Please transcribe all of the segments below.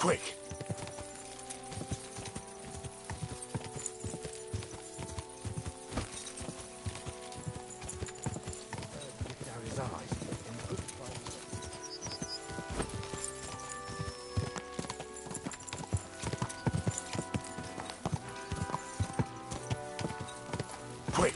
Quick! Out his eyes. Quick!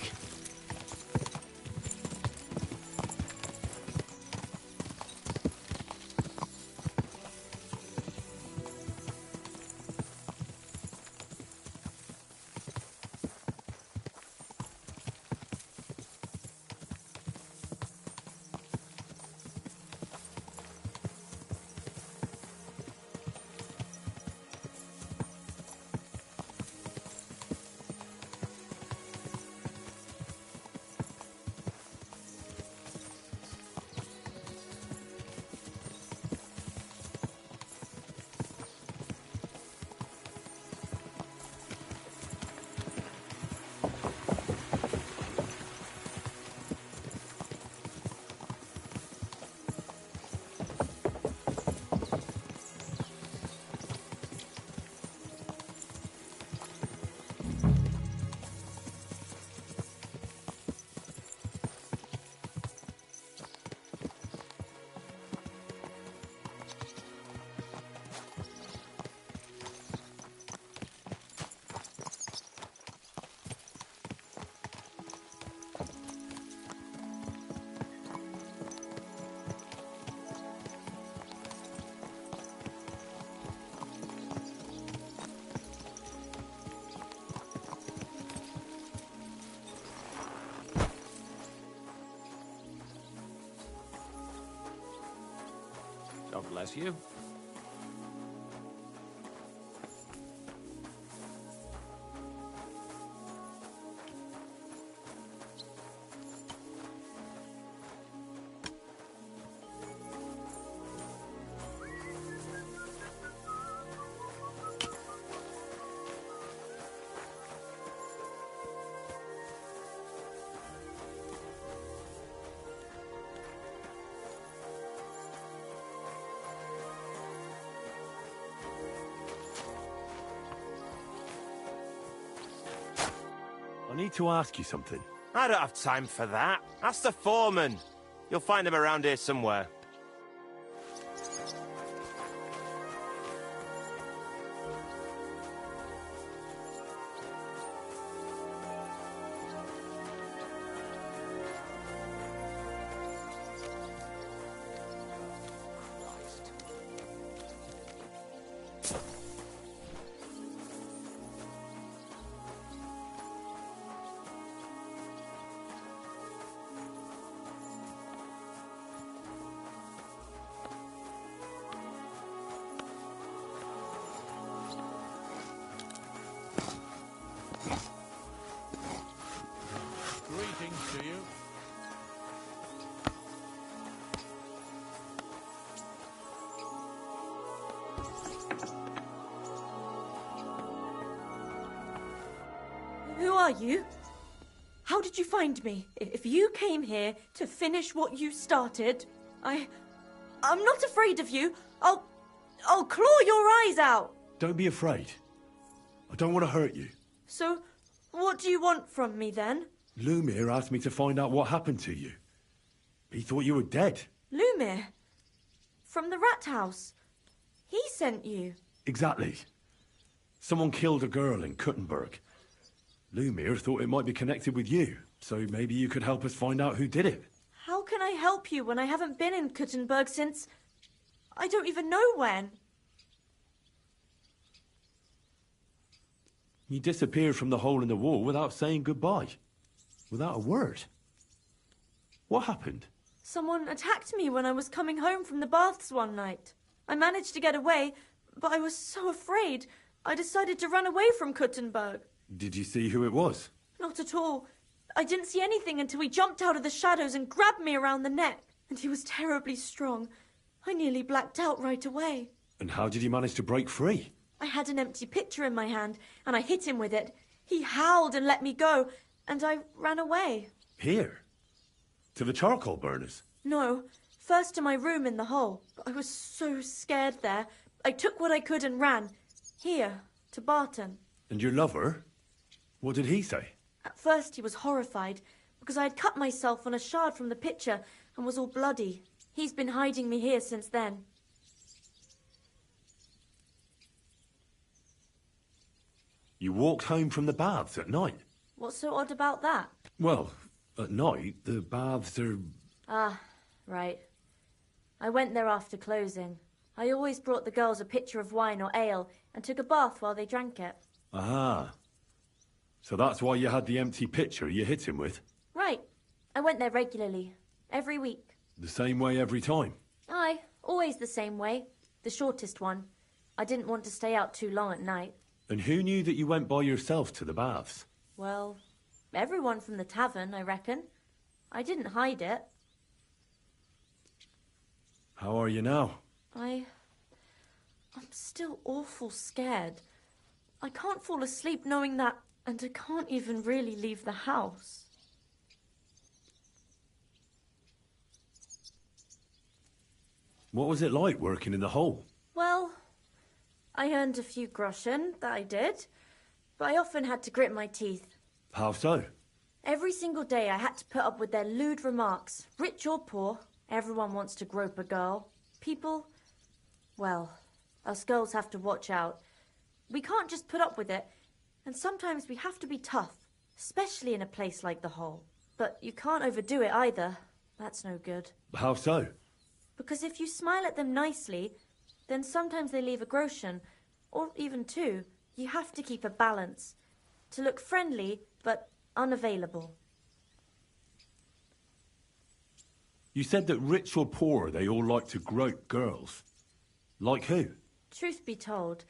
God bless you. I need to ask you something. I don't have time for that. Ask the foreman. You'll find him around here somewhere. Greetings to you. Who are you? How did you find me? If you came here to finish what you started, I'm not afraid of you. I'll claw your eyes out. Don't be afraid. I don't want to hurt you. So, what do you want from me then? Lumir asked me to find out what happened to you. He thought you were dead. Lumir? From the rat house? He sent you? Exactly. Someone killed a girl in Kuttenberg. Lumir thought it might be connected with you, so maybe you could help us find out who did it. How can I help you when I haven't been in Kuttenberg since... I don't even know when. You disappeared from the hole in the wall without saying goodbye. Without a word. What happened? Someone attacked me when I was coming home from the baths one night. I managed to get away, but I was so afraid, I decided to run away from Kuttenberg. Did you see who it was? Not at all. I didn't see anything until he jumped out of the shadows and grabbed me around the neck. And he was terribly strong. I nearly blacked out right away. And how did you manage to break free? I had an empty pitcher in my hand, and I hit him with it. He howled and let me go, and I ran away. Here? To the charcoal burners? No, first to my room in the hole. I was so scared there. I took what I could and ran. Here, to Barton. And your lover? What did he say? At first he was horrified, because I had cut myself on a shard from the pitcher and was all bloody. He's been hiding me here since then. You walked home from the baths at night? What's so odd about that? Well, at night, the baths are... Ah, right. I went there after closing. I always brought the girls a pitcher of wine or ale and took a bath while they drank it. Ah. So that's why you had the empty pitcher you hit him with? Right. I went there regularly. Every week. The same way every time? Aye, always the same way. The shortest one. I didn't want to stay out too long at night. And who knew that you went by yourself to the baths? Well, everyone from the tavern, I reckon. I didn't hide it. How are you now? I'm still awful scared. I can't fall asleep knowing that, and I can't even really leave the house. What was it like working in the hole? Well, I earned a few groschen, that I did, but I often had to grit my teeth. How so? Every single day I had to put up with their lewd remarks. Rich or poor, everyone wants to grope a girl. People, well, us girls have to watch out. We can't just put up with it, and sometimes we have to be tough, especially in a place like the hole. But you can't overdo it either. That's no good. How so? Because if you smile at them nicely, then sometimes they leave a groschen, or even two. You have to keep a balance. To look friendly, but unavailable. You said that rich or poor, they all like to grope girls. Like who? Truth be told,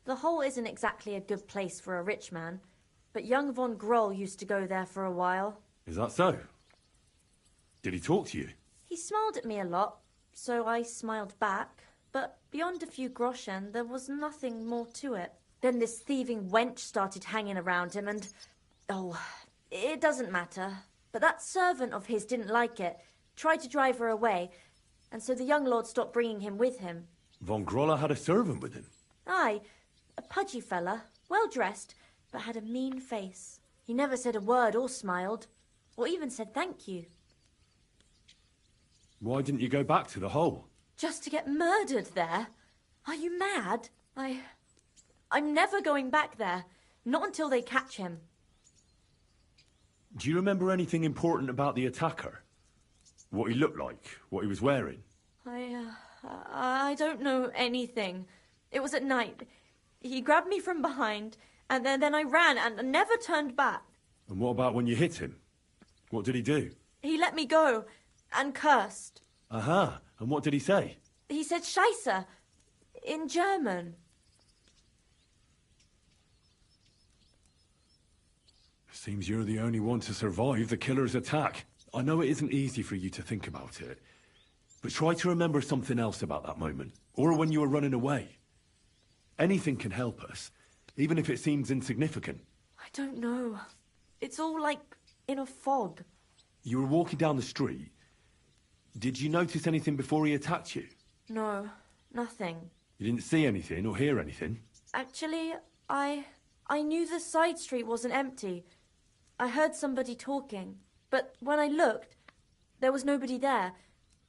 the hole isn't exactly a good place for a rich man, but young von Groll used to go there for a while. Is that so? Did he talk to you? He smiled at me a lot, so I smiled back, but beyond a few groschen, there was nothing more to it. Then this thieving wench started hanging around him and... Oh, it doesn't matter. But that servant of his didn't like it, tried to drive her away, and so the young lord stopped bringing him with him. Von Groller had a servant with him? Aye, a pudgy fella, well-dressed, but had a mean face. He never said a word or smiled, or even said thank you. Why didn't you go back to the hole? Just to get murdered there? Are you mad? I'm never going back there. Not until they catch him. Do you remember anything important about the attacker? What he looked like? What he was wearing? I don't know anything. It was at night. He grabbed me from behind, and then I ran and never turned back. And what about when you hit him? What did he do? He let me go and cursed. Aha. And what did he say? He said Scheisse in German. Seems you're the only one to survive the killer's attack. I know it isn't easy for you to think about it, but try to remember something else about that moment, or when you were running away. Anything can help us, even if it seems insignificant. I don't know. It's all like in a fog. You were walking down the street. Did you notice anything before he attacked you? No, nothing. You didn't see anything or hear anything? Actually, I knew the side street wasn't empty. I heard somebody talking, but when I looked, there was nobody there.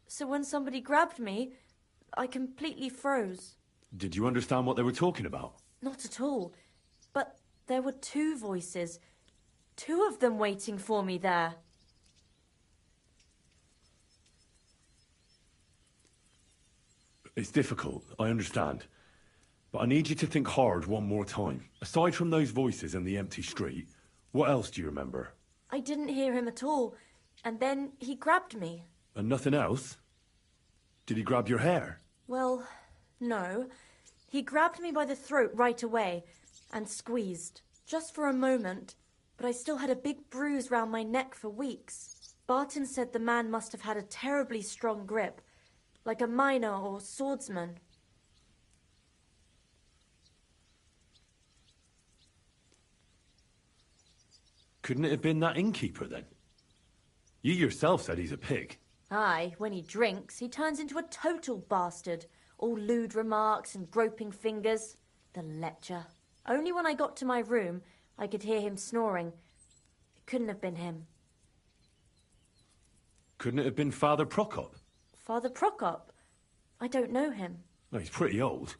So when somebody grabbed me, I completely froze. Did you understand what they were talking about? Not at all. But there were two voices. Two of them waiting for me there. It's difficult, I understand. But I need you to think hard one more time. Aside from those voices and the empty street, what else do you remember? I didn't hear him at all. And then he grabbed me. And nothing else? Did he grab your hair? Well, no. He grabbed me by the throat right away and squeezed. Just for a moment. But I still had a big bruise round my neck for weeks. Barton said the man must have had a terribly strong grip. Like a miner or swordsman. Couldn't it have been that innkeeper, then? You yourself said he's a pig. Aye, when he drinks, he turns into a total bastard. all lewd remarks and groping fingers. The lecher. Only when I got to my room, I could hear him snoring. It couldn't have been him. Couldn't it have been Father Prokop? Father Prokop? I don't know him. Well, he's pretty old.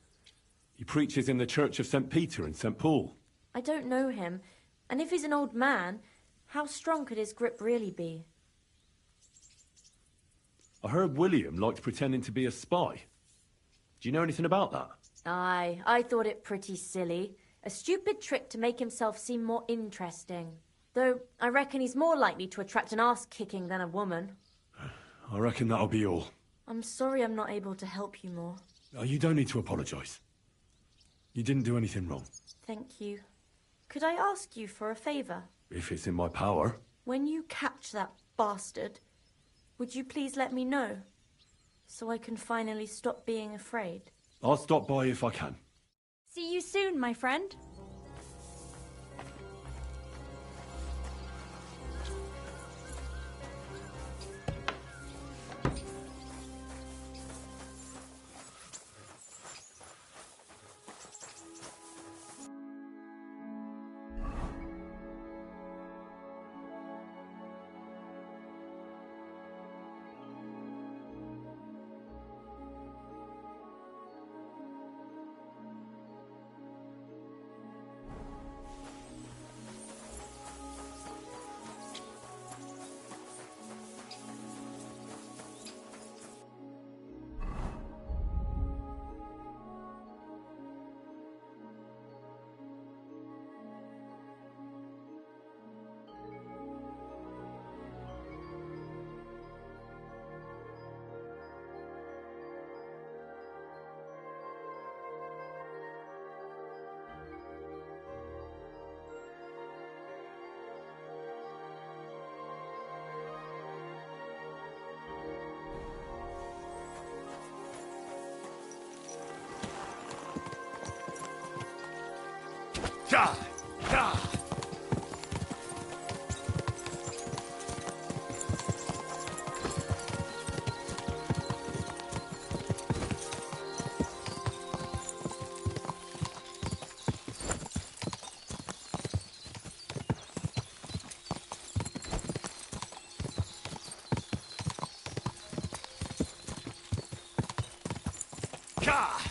He preaches in the Church of St. Peter and St. Paul. I don't know him. And if he's an old man, how strong could his grip really be? I heard William liked pretending to be a spy. Do you know anything about that? Aye, I thought it pretty silly. A stupid trick to make himself seem more interesting. Though I reckon he's more likely to attract an arse-kicking than a woman. I reckon that'll be all. I'm sorry I'm not able to help you more. Oh, you don't need to apologise. You didn't do anything wrong. Thank you. Could I ask you for a favour? If it's in my power. When you catch that bastard, would you please let me know? So I can finally stop being afraid. I'll stop by if I can. See you soon, my friend. Ja! Ja! Ja!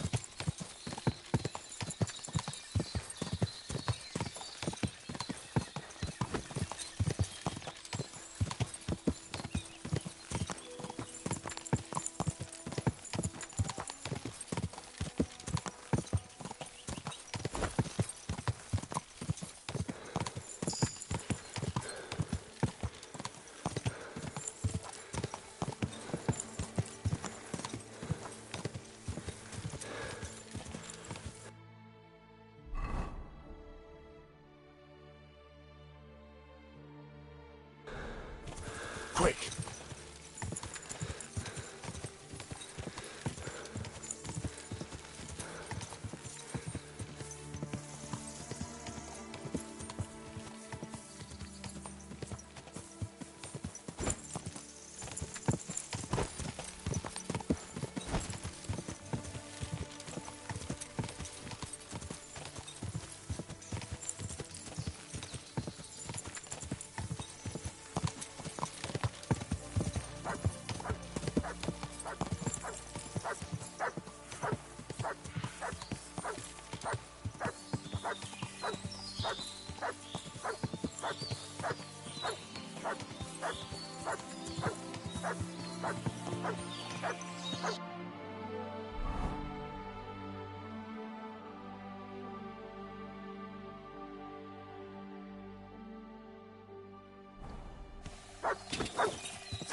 Quick!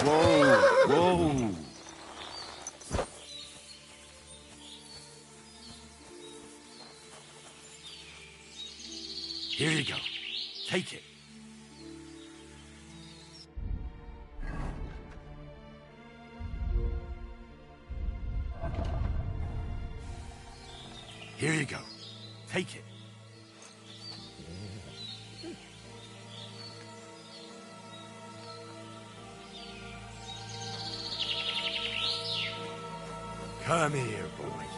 Whoa! Whoa! Here you go. Take it. Here you go. Take it. Come here, boy.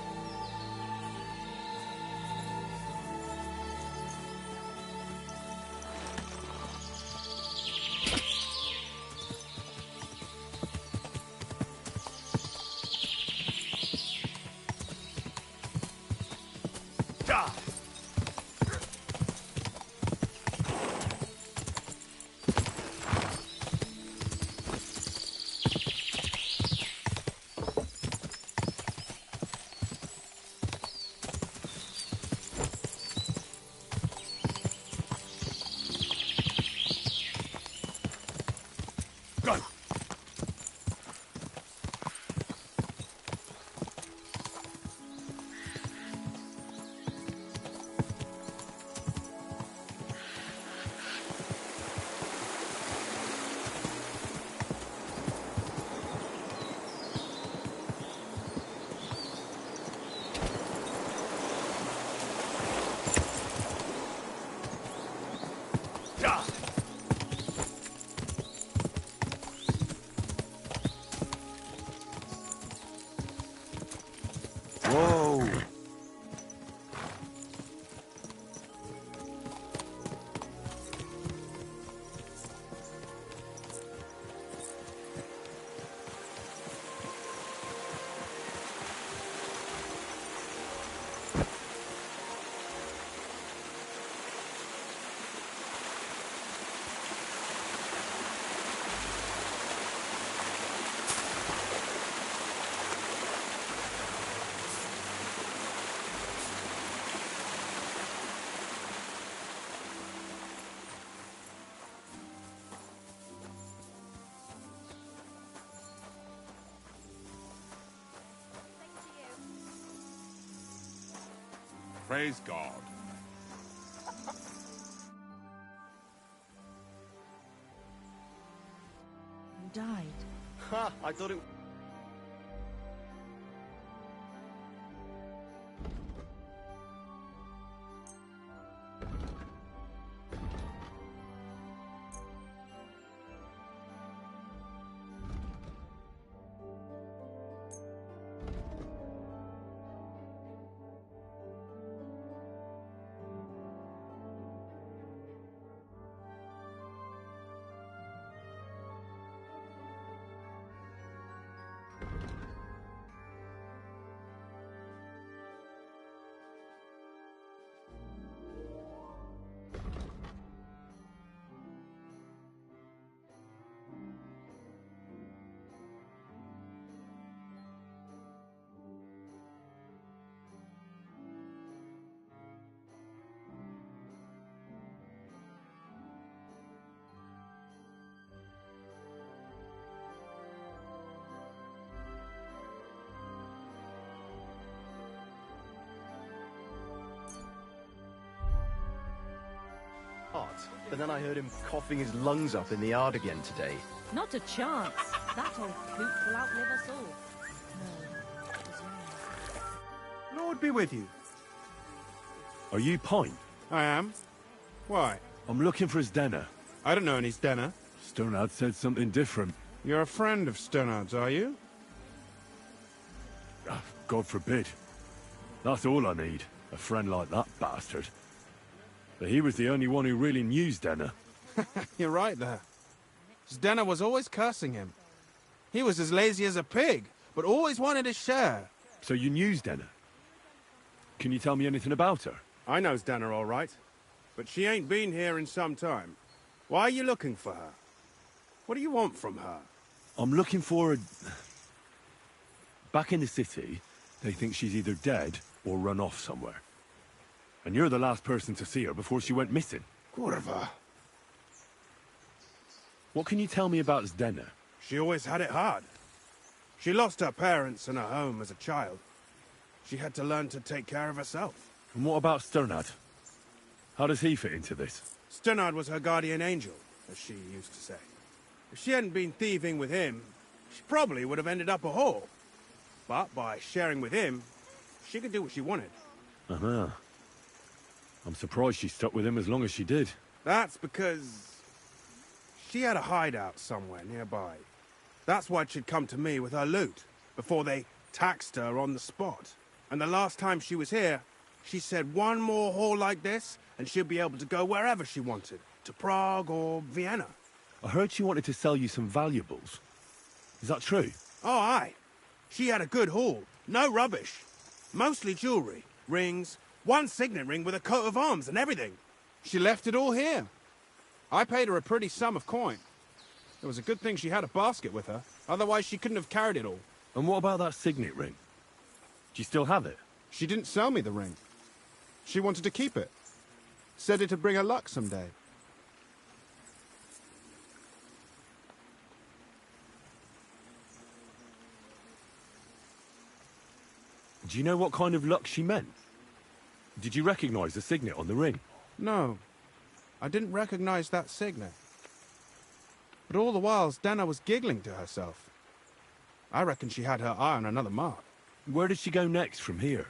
Praise God. You died. Ha! I thought it... But then I heard him coughing his lungs up in the yard again today. Not a chance. That old coot will outlive us all. No, it was young. Lord be with you. Are you Pine? I am. Why? I'm looking for his Denner. I don't know any Stenner. Stonehard said something different. You're a friend of Stonehard's, are you? Ah, God forbid. That's all I need. A friend like that bastard. But he was the only one who really knew Denner. You're right there. Stenner was always cursing him. He was as lazy as a pig, but always wanted his share. So you knew Denner? Can you tell me anything about her? I know Stenner all right, but she ain't been here in some time. Why are you looking for her? What do you want from her? I'm looking for a... Back in the city, they think she's either dead or run off somewhere. And you're the last person to see her before she went missing. Kurva. What can you tell me about Denner? She always had it hard. She lost her parents and her home as a child. She had to learn to take care of herself. And what about Sternad? How does he fit into this? Sternard was her guardian angel, as she used to say. If she hadn't been thieving with him, she probably would have ended up a whore. But by sharing with him, she could do what she wanted. Uh-huh. I'm surprised she stuck with him as long as she did. That's because she had a hideout somewhere nearby. That's why she'd come to me with her loot, before they taxed her on the spot. And the last time she was here, she said one more haul like this, and she'll be able to go wherever she wanted. To Prague or Vienna. I heard she wanted to sell you some valuables. Is that true? Oh, aye. She had a good haul. No rubbish. Mostly jewelry, rings, one signet ring with a coat of arms and everything. She left it all here. I paid her a pretty sum of coin. It was a good thing she had a basket with her. Otherwise, she couldn't have carried it all. And what about that signet ring? Do you still have it? She didn't sell me the ring. She wanted to keep it. Said it'd bring her luck someday. Do you know what kind of luck she meant? Did you recognize the signet on the ring? No. I didn't recognize that signet. But all the while, Dana was giggling to herself. I reckon she had her eye on another mark. Where did she go next from here?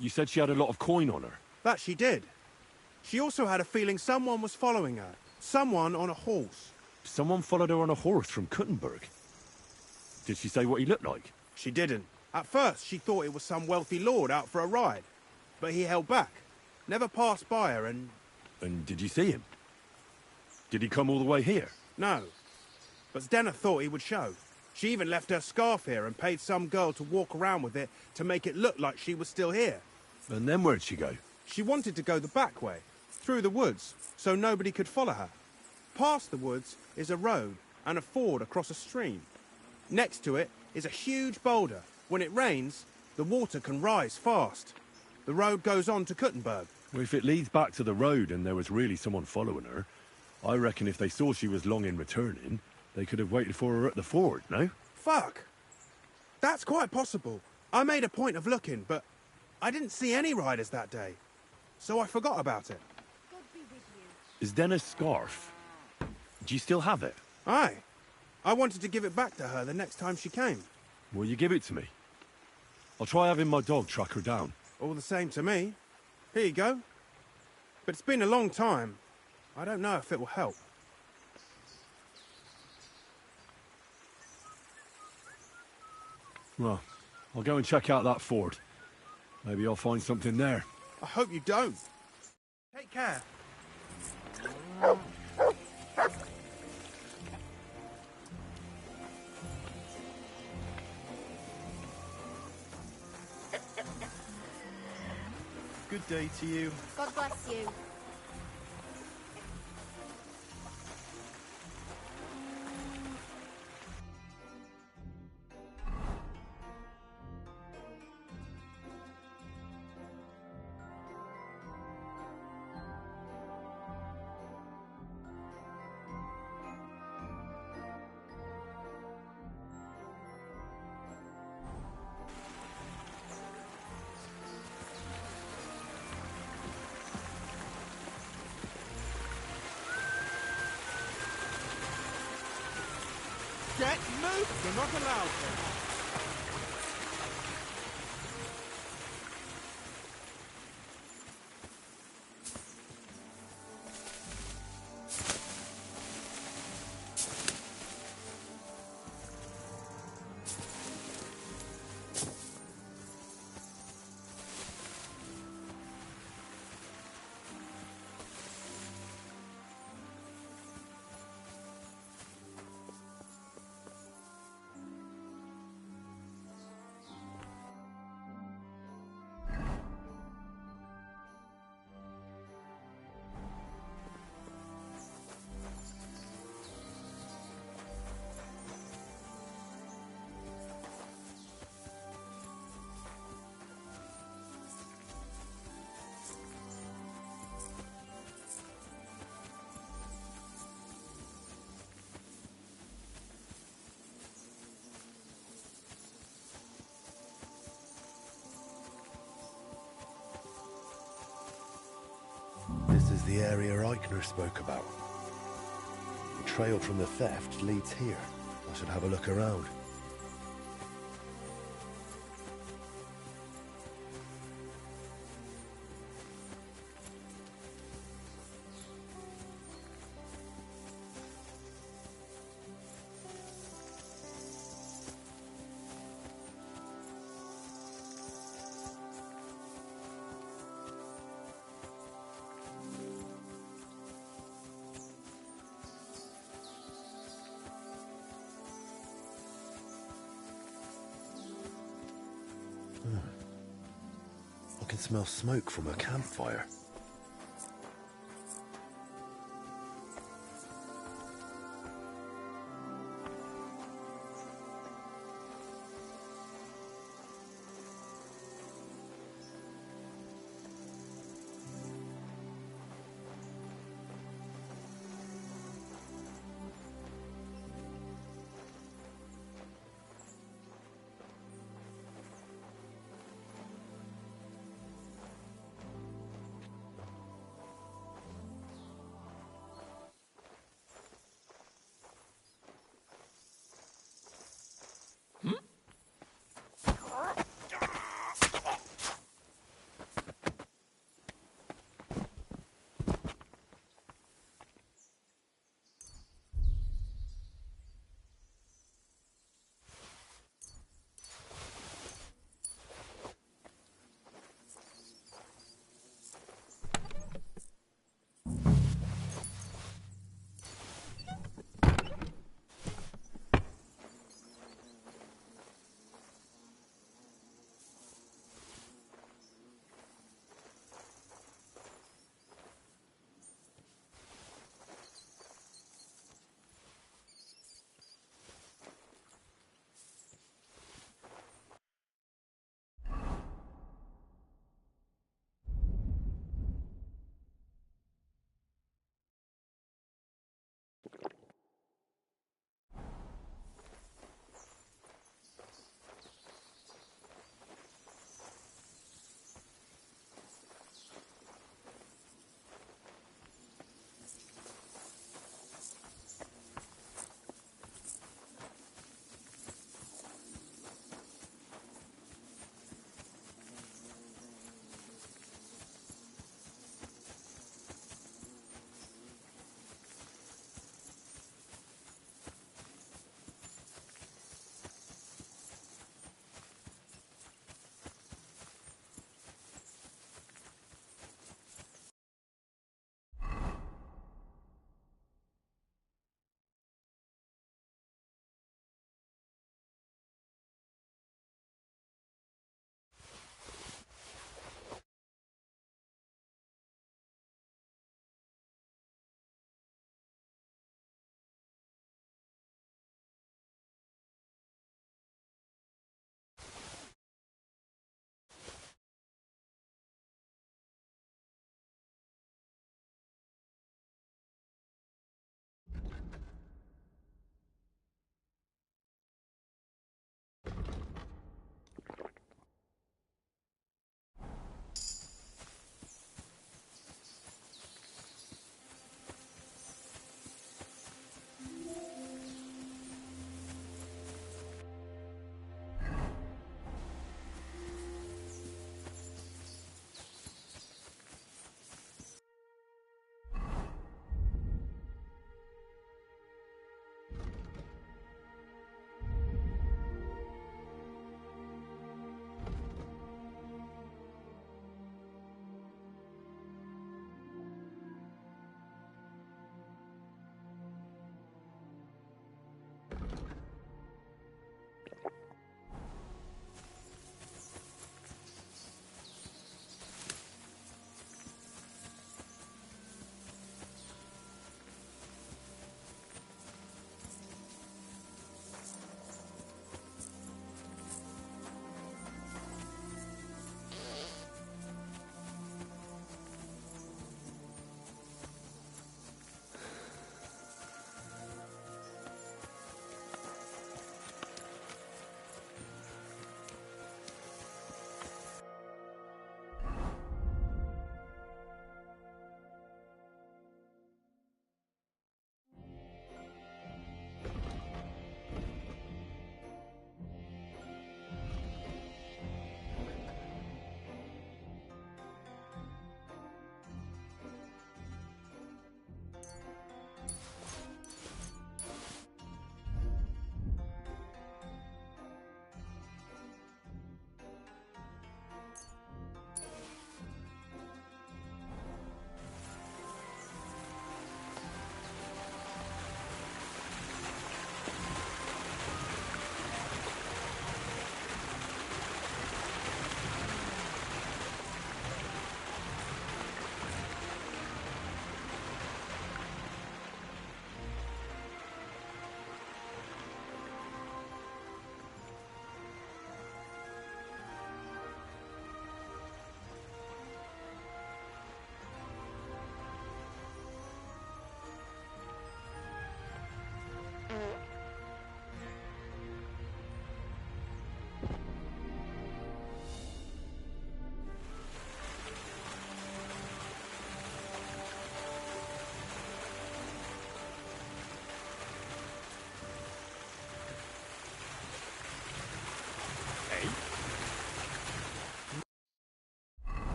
You said she had a lot of coin on her. That she did. She also had a feeling someone was following her. Someone on a horse. Someone followed her on a horse from Kuttenberg. Did she say what he looked like? She didn't. At first, she thought it was some wealthy lord out for a ride. But he held back. Never passed by her and... And did you see him? Did he come all the way here? No. But Zdenna thought he would show. She even left her scarf here and paid some girl to walk around with it to make it look like she was still here. And then where'd she go? She wanted to go the back way, through the woods, so nobody could follow her. Past the woods is a road and a ford across a stream. Next to it is a huge boulder. When it rains, the water can rise fast. The road goes on to Kuttenberg. Well, if it leads back to the road and there was really someone following her, I reckon if they saw she was long in returning, they could have waited for her at the ford, no? Fuck! That's quite possible. I made a point of looking, but I didn't see any riders that day, so I forgot about it. God be with you. Is Denna's scarf? Do you still have it? Aye. I wanted to give it back to her the next time she came. Will you give it to me? I'll try having my dog track her down. All the same to me. Here you go. But it's been a long time. I don't know if it will help. Well, I'll go and check out that fort. Maybe I'll find something there. I hope you don't. Take care. Good day to you. God bless you. Get moved! You're not allowed to. This is the area Eichner spoke about. The trail from the theft leads here. I should have a look around. I can smell smoke from a campfire.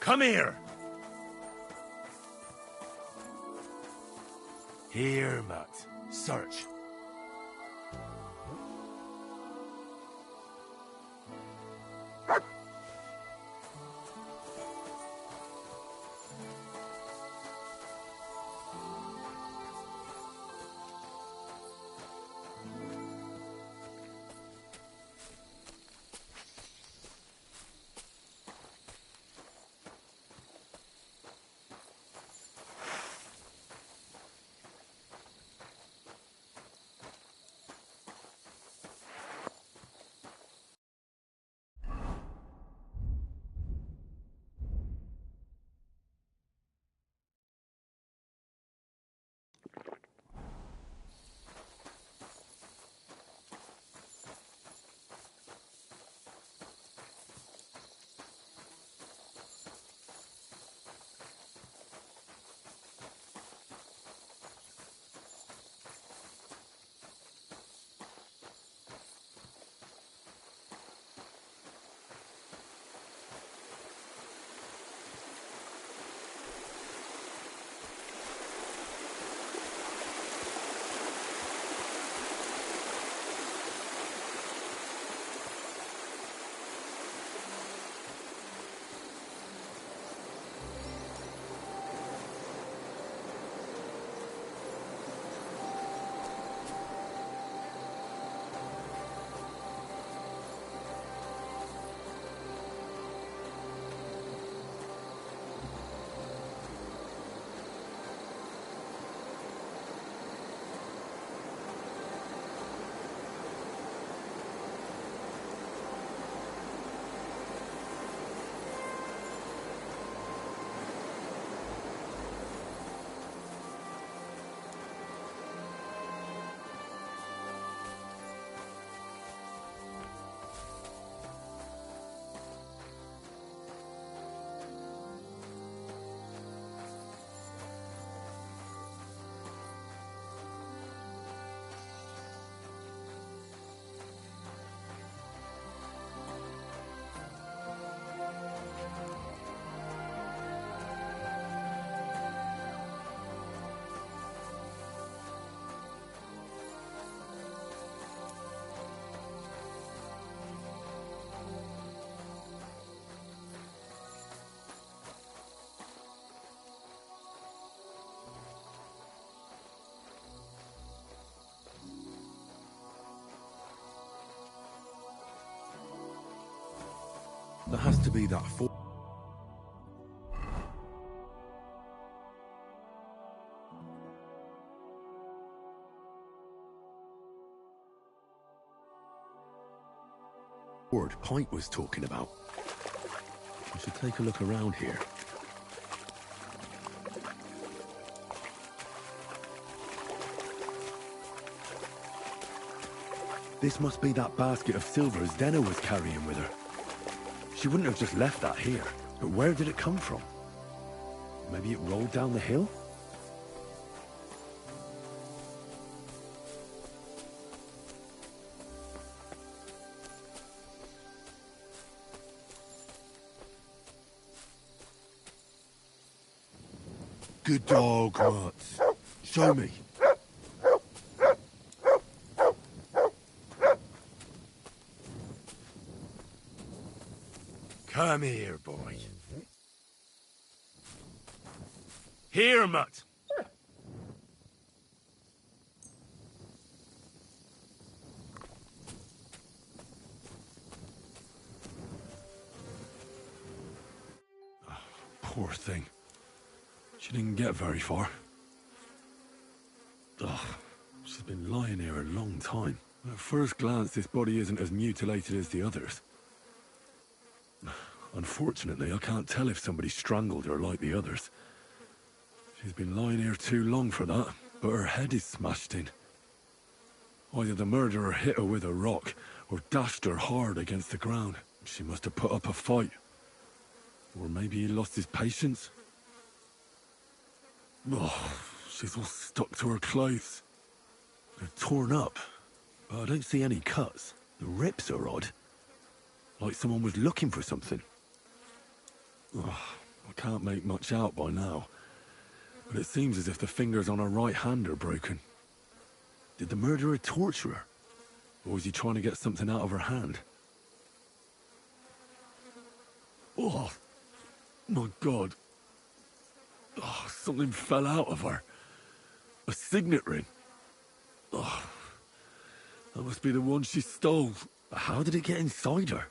Come here! Here, Matt. Search. There has to be that Word Pike was talking about. We should take a look around here. This must be that basket of silver Zdena was carrying with her. She wouldn't have just left that here. But where did it come from? Maybe it rolled down the hill? Good dog, Mutz. Show me. Come here, boy. Here, Mutt. Oh, poor thing. She didn't get very far. Ugh, she's been lying here a long time. At first glance, this body isn't as mutilated as the others. Unfortunately, I can't tell if somebody strangled her like the others. She's been lying here too long for that, but her head is smashed in. Either the murderer hit her with a rock, or dashed her hard against the ground. She must have put up a fight. Or maybe he lost his patience. Oh, she's all stuck to her clothes. They're torn up, but I don't see any cuts. The rips are odd. Like someone was looking for something. Oh, I can't make much out by now, but it seems as if the fingers on her right hand are broken. Did the murderer torture her? Or was he trying to get something out of her hand? Oh, my God. Oh, something fell out of her. A signet ring. Oh, that must be the one she stole. But how did it get inside her?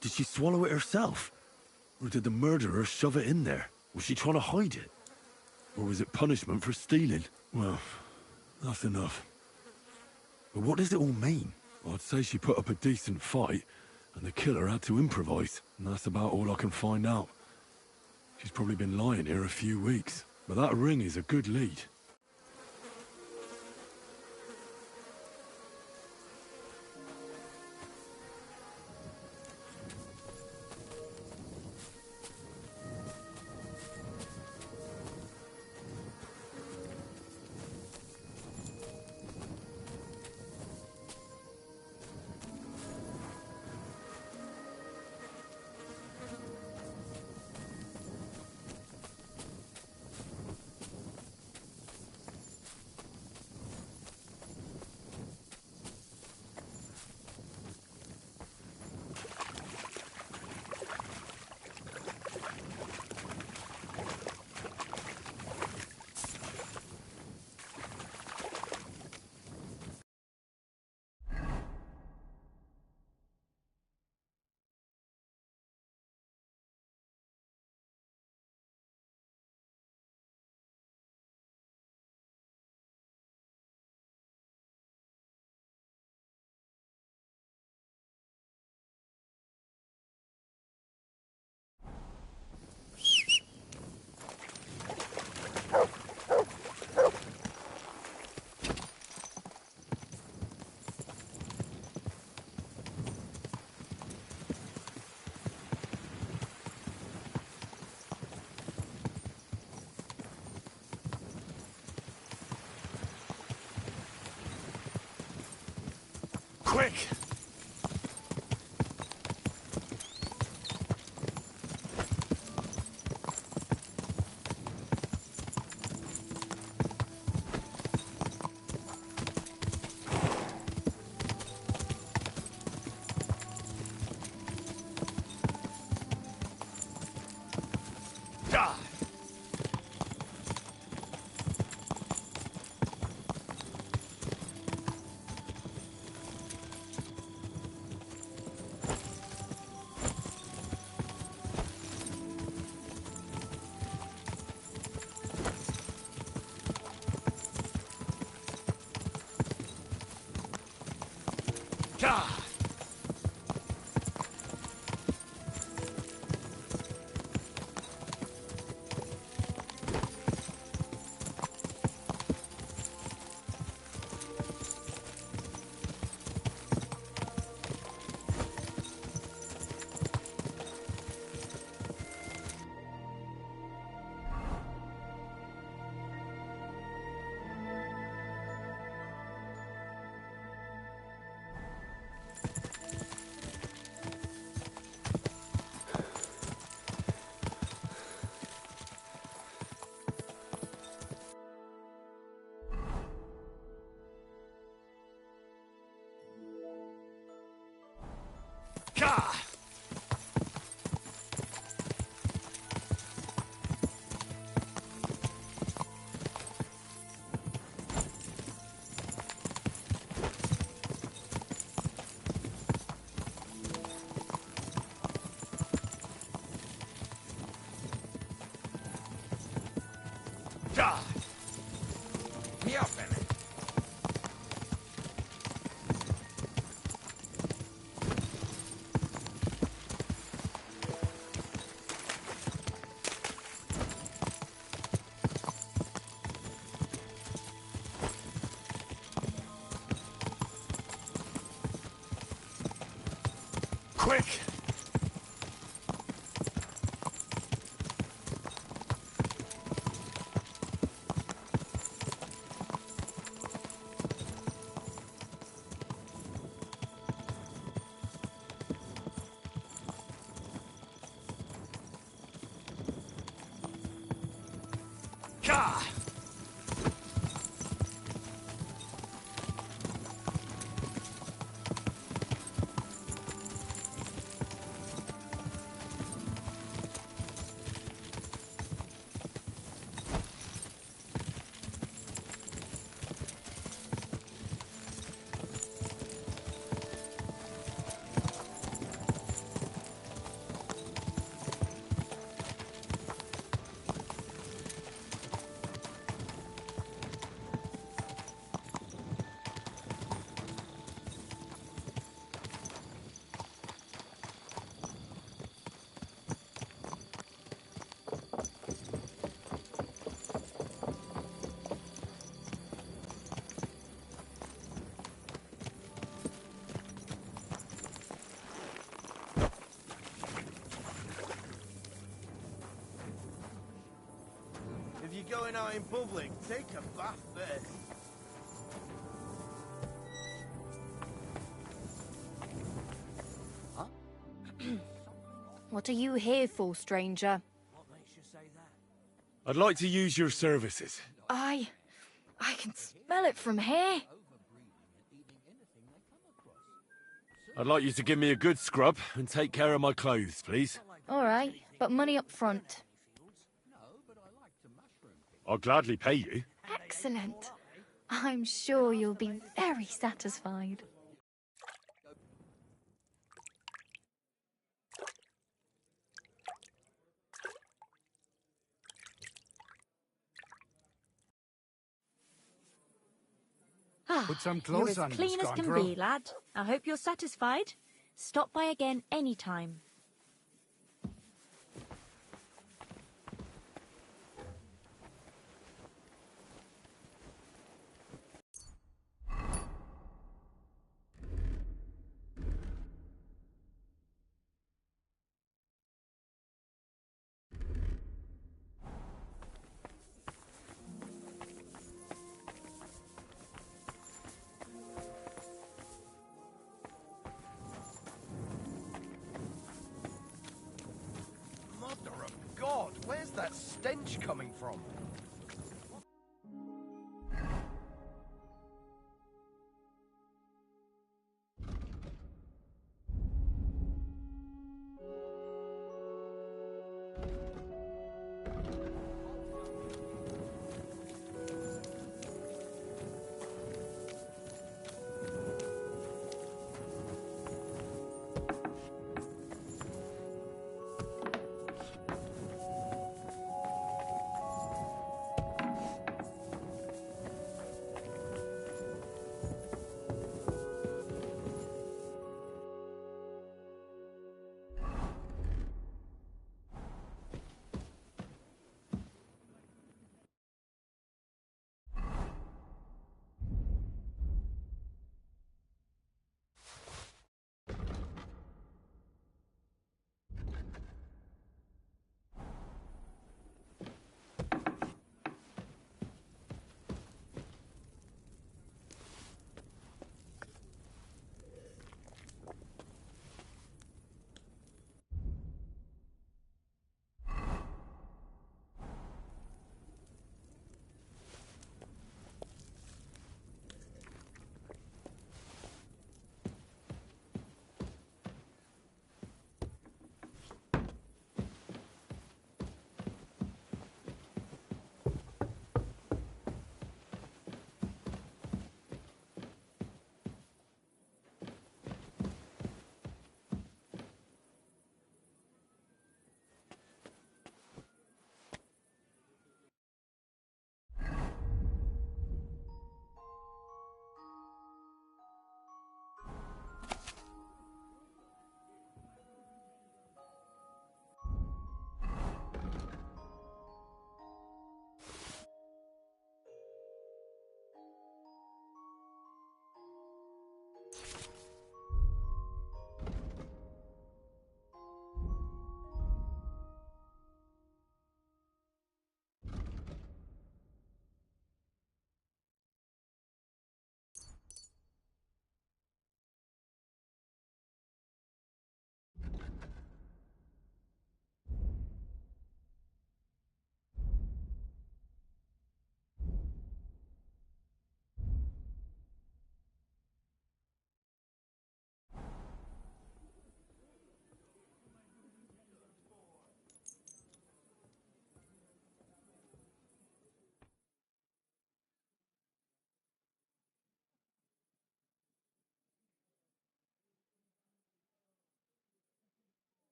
Did she swallow it herself? Or did the murderer shove it in there? Was she trying to hide it? Or was it punishment for stealing? Well, that's enough. But what does it all mean? I'd say she put up a decent fight, and the killer had to improvise, and that's about all I can find out. She's probably been lying here a few weeks, but that ring is a good lead. Quick! Die! Die! God! God! Me up, man. Quick! If you're going out in public, take a bath first. What are you here for, stranger? I'd like to use your services. I can smell it from here. I'd like you to give me a good scrub and take care of my clothes, please. All right, but money up front. I'll gladly pay you. Excellent. I'm sure you'll be very satisfied. Put some You're clothes as on, clean as can scoundrel. be, lad. I hope you're satisfied. Stop by again any time. Mother of God, where's that stench coming from?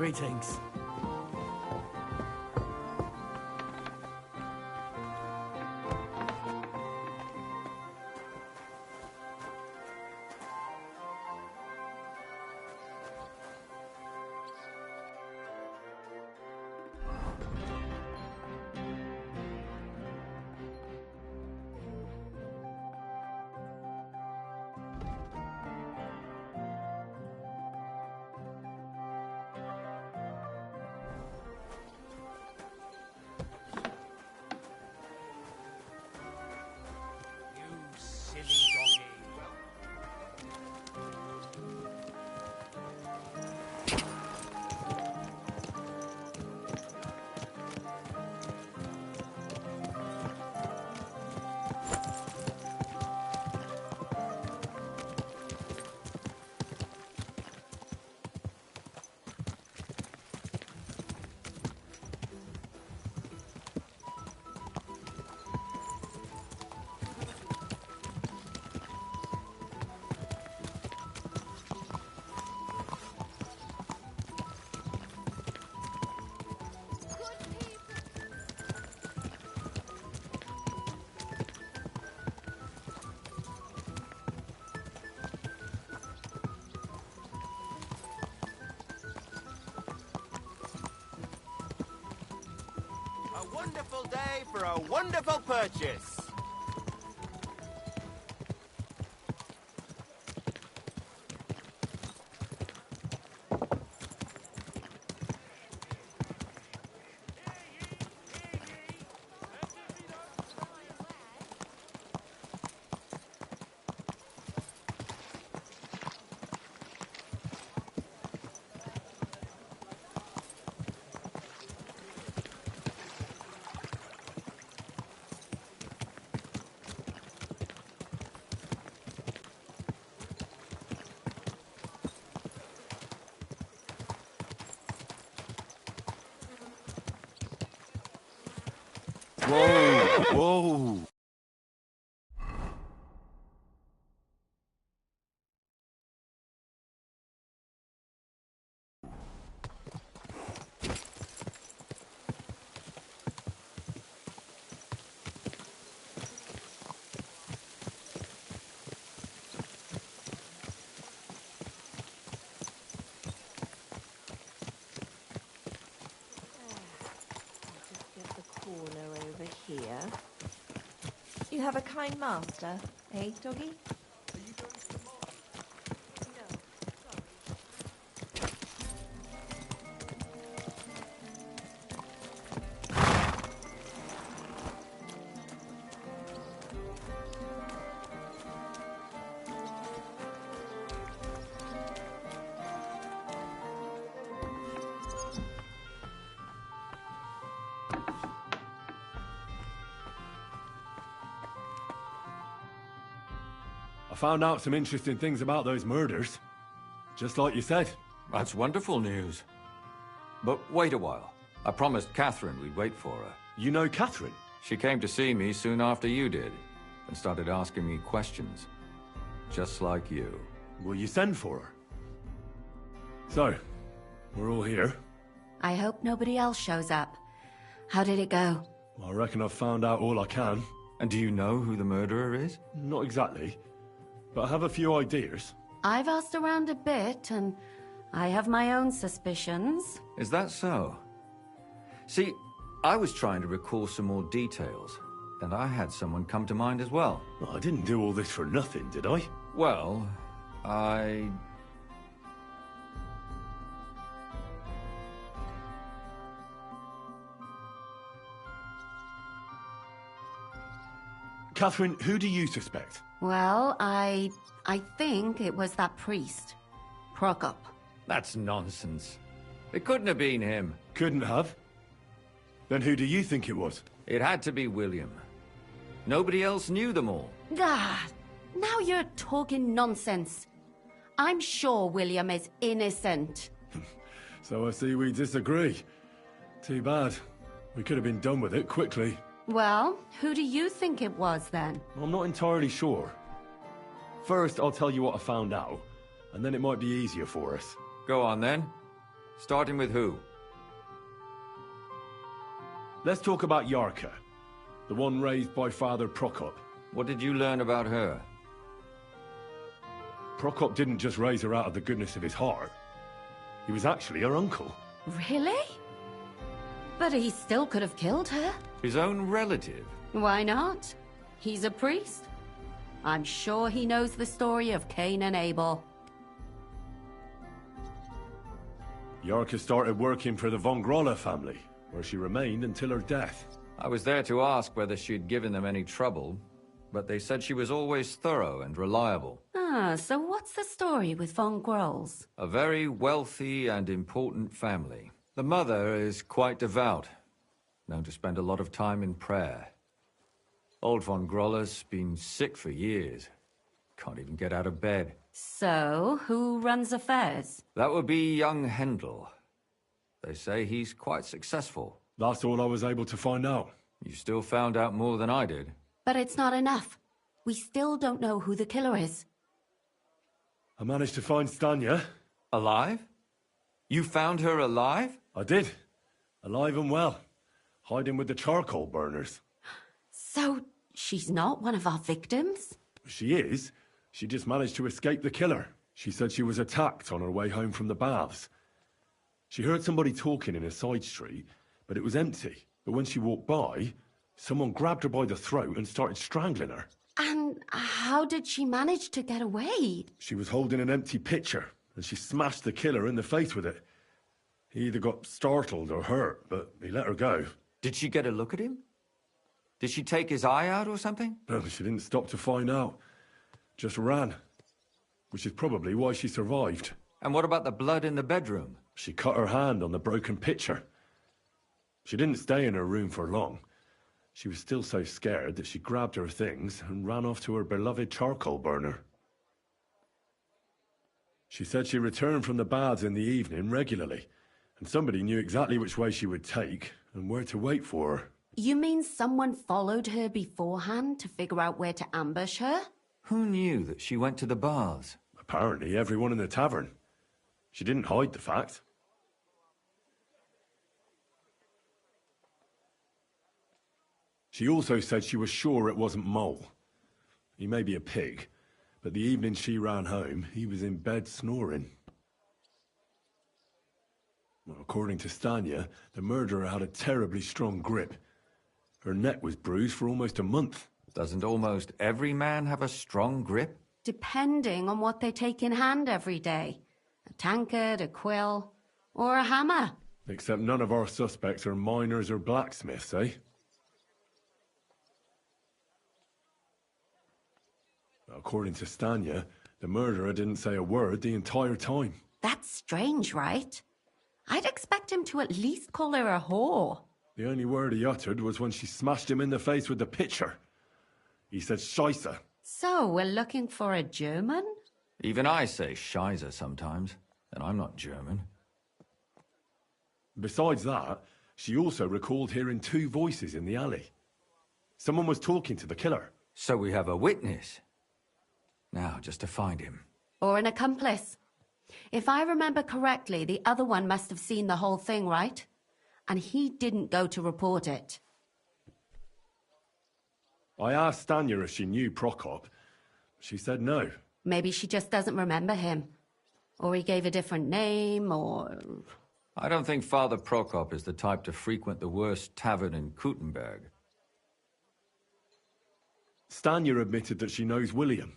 Greetings. A wonderful day for a wonderful purchase. Whoa! Whoa! Here. You have a kind master, eh, doggy? I found out some interesting things about those murders. Just like you said. That's wonderful news. But wait a while. I promised Catherine we'd wait for her. You know Catherine? She came to see me soon after you did, and started asking me questions. Just like you. Will you send for her? So, we're all here. I hope nobody else shows up. How did it go? I reckon I've found out all I can. And do you know who the murderer is? Not exactly, but I have a few ideas. I've asked around a bit, and I have my own suspicions. Is that so? See, I was trying to recall some more details, and I had someone come to mind as well. Well, I didn't do all this for nothing, did I? Well, Catherine, who do you suspect? Well, I think it was that priest, Prokop. That's nonsense. It couldn't have been him. Couldn't have? Then who do you think it was? It had to be William. Nobody else knew them all. Ah, now you're talking nonsense. I'm sure William is innocent. So I see we disagree. Too bad. We could have been done with it quickly. Well, who do you think it was then? I'm not entirely sure. First, I'll tell you what I found out, and then it might be easier for us. Go on then. Starting with who? Let's talk about Yarka, the one raised by Father Prokop. What did you learn about her? Prokop didn't just raise her out of the goodness of his heart. He was actually her uncle. Really? But he still could have killed her. His own relative? Why not? He's a priest. I'm sure he knows the story of Cain and Abel. Yarka started working for the von Grolla family, where she remained until her death. I was there to ask whether she'd given them any trouble, but they said she was always thorough and reliable. Ah, so what's the story with von Grolls? A very wealthy and important family. The mother is quite devout, known to spend a lot of time in prayer. Old von Grolla's been sick for years. Can't even get out of bed. So, who runs affairs? That would be young Hendel. They say he's quite successful. That's all I was able to find out. You still found out more than I did. But it's not enough. We still don't know who the killer is. I managed to find Stanya. Alive? You found her alive? I did. Alive and well. Hiding with the charcoal burners. So, she's not one of our victims? She is. She just managed to escape the killer. She said she was attacked on her way home from the baths. She heard somebody talking in a side street, but it was empty. But when she walked by, someone grabbed her by the throat and started strangling her. And how did she manage to get away? She was holding an empty pitcher, and she smashed the killer in the face with it. He either got startled or hurt, but he let her go. Did she get a look at him? Did she take his eye out or something? No, she didn't stop to find out. Just ran. Which is probably why she survived. And what about the blood in the bedroom? She cut her hand on the broken pitcher. She didn't stay in her room for long. She was still so scared that she grabbed her things and ran off to her beloved charcoal burner. She said she returned from the baths in the evening regularly, and somebody knew exactly which way she would take and where to wait for her. You mean someone followed her beforehand to figure out where to ambush her? Who knew that she went to the baths? Apparently everyone in the tavern. She didn't hide the fact. She also said she was sure it wasn't Mole. He may be a pig, but the evening she ran home, he was in bed snoring. Well, according to Stanya, the murderer had a terribly strong grip. Her neck was bruised for almost a month. Doesn't almost every man have a strong grip? Depending on what they take in hand every day. A tankard, a quill, or a hammer. Except none of our suspects are miners or blacksmiths, eh? According to Stanya, the murderer didn't say a word the entire time. That's strange, right? I'd expect him to at least call her a whore. The only word he uttered was when she smashed him in the face with the pitcher. He said Scheisse. So, we're looking for a German? Even I say Scheiße sometimes, and I'm not German. Besides that, she also recalled hearing two voices in the alley. Someone was talking to the killer. So we have a witness. Now, just to find him. Or an accomplice. If I remember correctly, the other one must have seen the whole thing, right? And he didn't go to report it. I asked Stanya if she knew Prokop. She said no. Maybe she just doesn't remember him. Or he gave a different name, or... I don't think Father Prokop is the type to frequent the worst tavern in Kuttenberg. Stanya admitted that she knows William.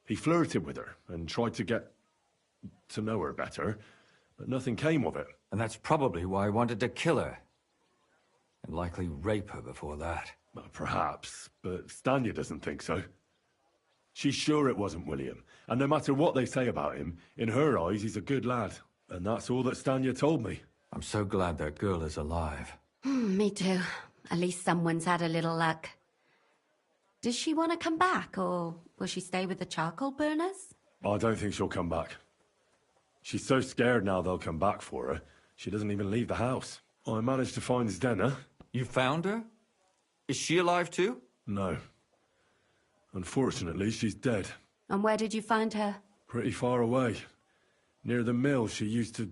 He flirted with her and tried to get to know her better, but nothing came of it. And that's probably why he wanted to kill her. And likely rape her before that. Well, perhaps, but Stanya doesn't think so. She's sure it wasn't William, and no matter what they say about him, in her eyes he's a good lad. And that's all that Stanya told me. I'm so glad that girl is alive. Me too. At least someone's had a little luck. Does she want to come back, or will she stay with the charcoal burners? I don't think she'll come back. She's so scared now they'll come back for her, she doesn't even leave the house. I managed to find Zdena. You found her? Is she alive too? No. Unfortunately, she's dead. And where did you find her? Pretty far away. Near the mill she used to...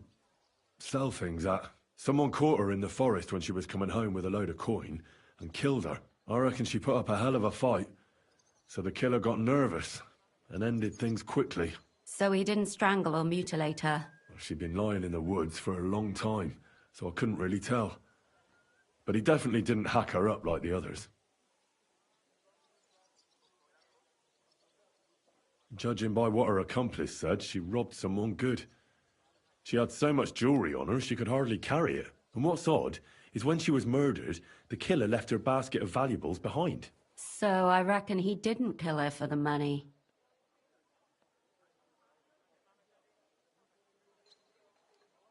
sell things at. Someone caught her in the forest when she was coming home with a load of coin and killed her. I reckon she put up a hell of a fight. So the killer got nervous and ended things quickly. So he didn't strangle or mutilate her? She'd been lying in the woods for a long time, so I couldn't really tell. But he definitely didn't hack her up like the others. Judging by what her accomplice said, she robbed someone good. She had so much jewelry on her, she could hardly carry it. And what's odd is when she was murdered, the killer left her basket of valuables behind. So I reckon he didn't kill her for the money.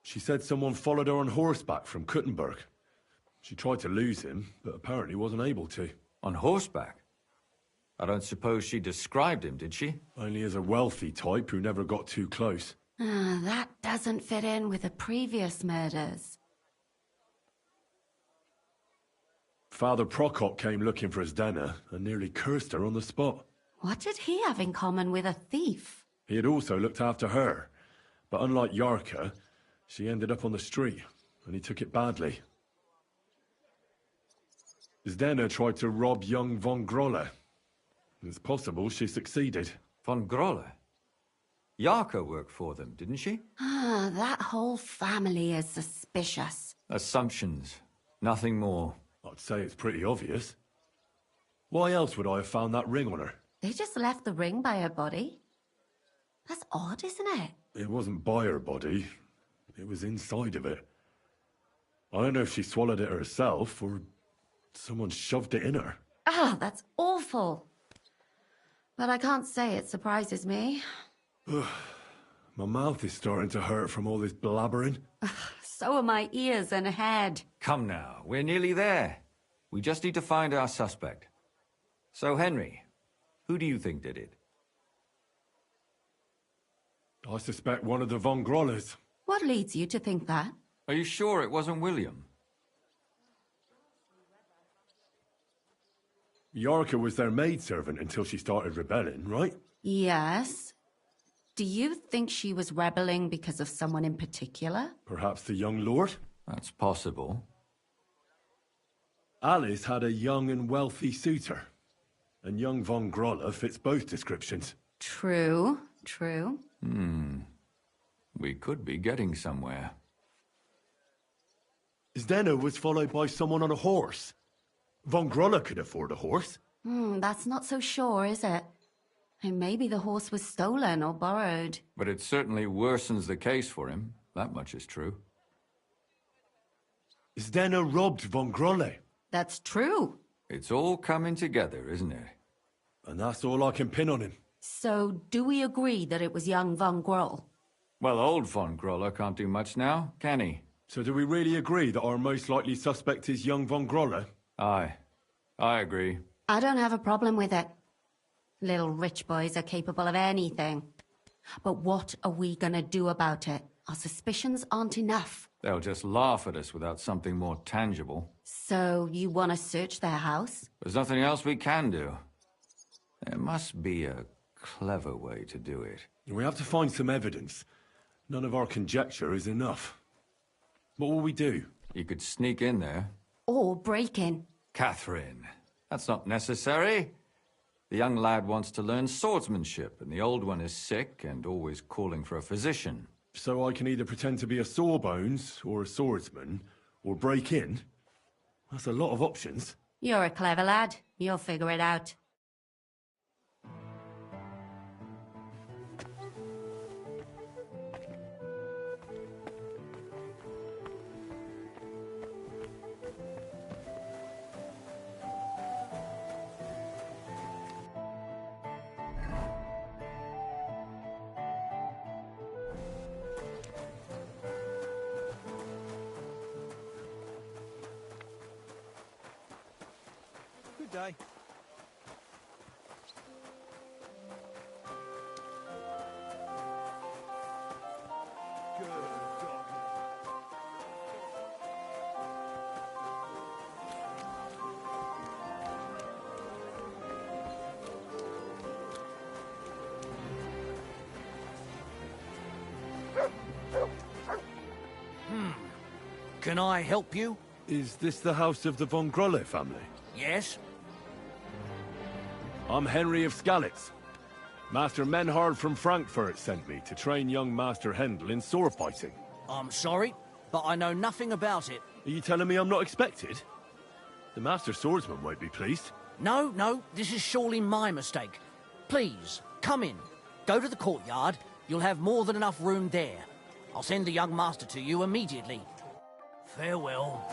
She said someone followed her on horseback from Kuttenberg. She tried to lose him, but apparently wasn't able to. On horseback? I don't suppose she described him, did she? Only as a wealthy type who never got too close. That doesn't fit in with the previous murders. Father Prokop came looking for Zdena and nearly cursed her on the spot. What did he have in common with a thief? He had also looked after her, but unlike Yarka, she ended up on the street, and he took it badly. Zdena tried to rob young von Grolle. It's possible she succeeded. Von Grolle? Yarka worked for them, didn't she? That whole family is suspicious. Assumptions. Nothing more. I'd say it's pretty obvious. Why else would I have found that ring on her? They just left the ring by her body? That's odd, isn't it? It wasn't by her body. It was inside of it. I don't know if she swallowed it herself or someone shoved it in her. That's awful. But I can't say it surprises me. My mouth is starting to hurt from all this blabbering. So are my ears and head. Come now, we're nearly there. We just need to find our suspect. So, Henry, who do you think did it? I suspect one of the von Grolles. What leads you to think that? Are you sure it wasn't William? Yarka was their maidservant until she started rebelling, right? Yes. Do you think she was rebelling because of someone in particular? Perhaps the young lord? That's possible. Alice had a young and wealthy suitor. And young von Grolle fits both descriptions. True. We could be getting somewhere. Zdena was followed by someone on a horse. Von Grolle could afford a horse. That's not so sure, is it? And maybe the horse was stolen or borrowed. But it certainly worsens the case for him. That much is true. Zdena robbed von Grolle. That's true. It's all coming together, isn't it? And that's all I can pin on him. So, do we agree that it was young von Groll? Well, old von Grolle can't do much now, can he? So do we really agree that our most likely suspect is young von Grolle? Aye. I agree. I don't have a problem with it. Little rich boys are capable of anything. But what are we gonna do about it? Our suspicions aren't enough. They'll just laugh at us without something more tangible. So, you want to search their house? There's nothing else we can do. There must be a clever way to do it. We have to find some evidence. None of our conjecture is enough. What will we do? You could sneak in there. Or break in. Catherine, that's not necessary. The young lad wants to learn swordsmanship, and the old one is sick and always calling for a physician. So I can either pretend to be a sawbones, or a swordsman, or break in? That's a lot of options. You're a clever lad. You'll figure it out. Good day. Good dog. Can I help you? Is this the house of the von Grolle family? Yes? I'm Henry of Skalitz. Master Menhard from Frankfurt sent me to train young Master Hendel in sword fighting. I'm sorry, but I know nothing about it. Are you telling me I'm not expected? The Master Swordsman won't be pleased. No, this is surely my mistake. Please, come in. Go to the courtyard. You'll have more than enough room there. I'll send the young master to you immediately. Farewell.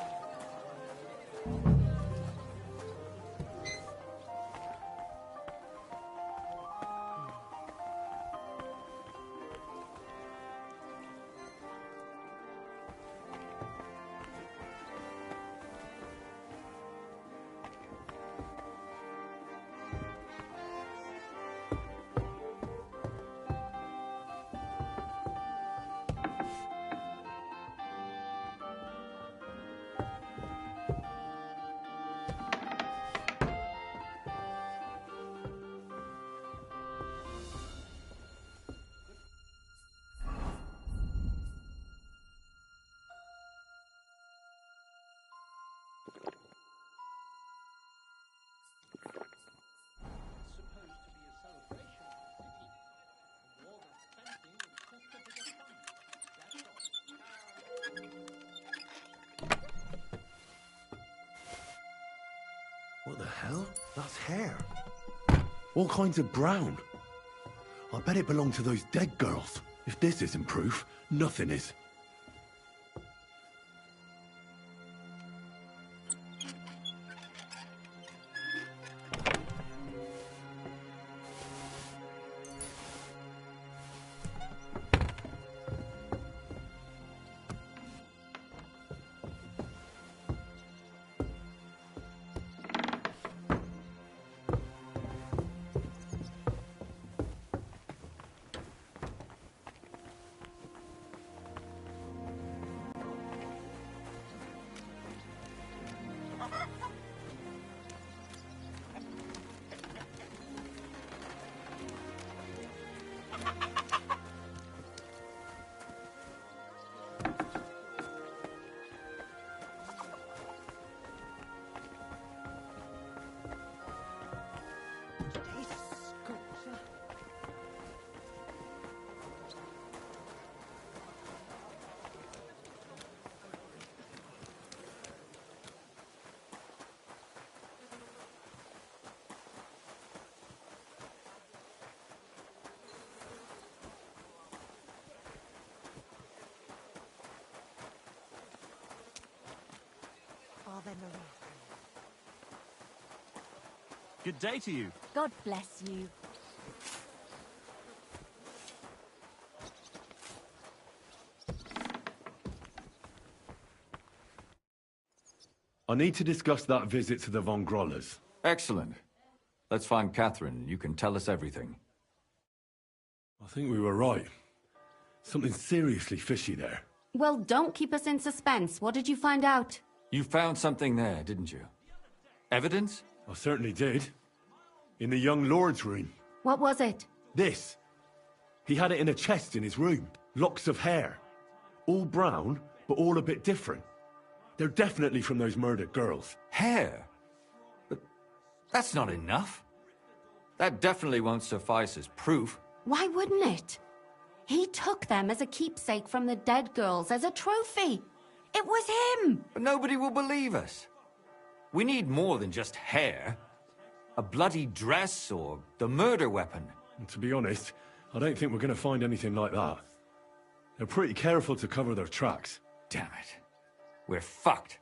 What the hell? That's hair. All kinds of brown. I bet it belonged to those dead girls. If this isn't proof, nothing is. Good day to you. God bless you. I need to discuss that visit to the von Grollers. Excellent. Let's find Catherine. You can tell us everything. I think we were right. Something seriously fishy there. Well, don't keep us in suspense. What did you find out? You found something there, didn't you? Evidence? I certainly did. In the young lord's room. What was it? This. He had it in a chest in his room. Locks of hair. All brown, but all a bit different. They're definitely from those murdered girls. Hair? But that's not enough. That definitely won't suffice as proof. Why wouldn't it? He took them as a keepsake from the dead girls, as a trophy. It was him! But nobody will believe us. We need more than just hair. A bloody dress or the murder weapon. And to be honest, I don't think we're going to find anything like that. They're pretty careful to cover their tracks. Damn it. We're fucked.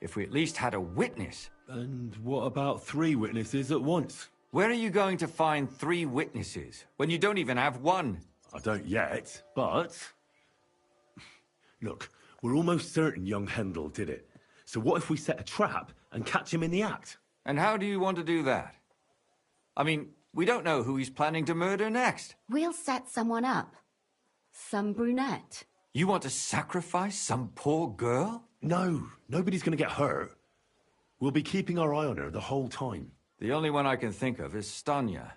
If we at least had a witness. And what about 3 witnesses at once? Where are you going to find 3 witnesses when you don't even have one? I don't yet, but... Look, we're almost certain young Hendel did it. So what if we set a trap and catch him in the act? And how do you want to do that? I mean, we don't know who he's planning to murder next. We'll set someone up. Some brunette. You want to sacrifice some poor girl? No, nobody's going to get hurt. We'll be keeping our eye on her the whole time. The only one I can think of is Stanya.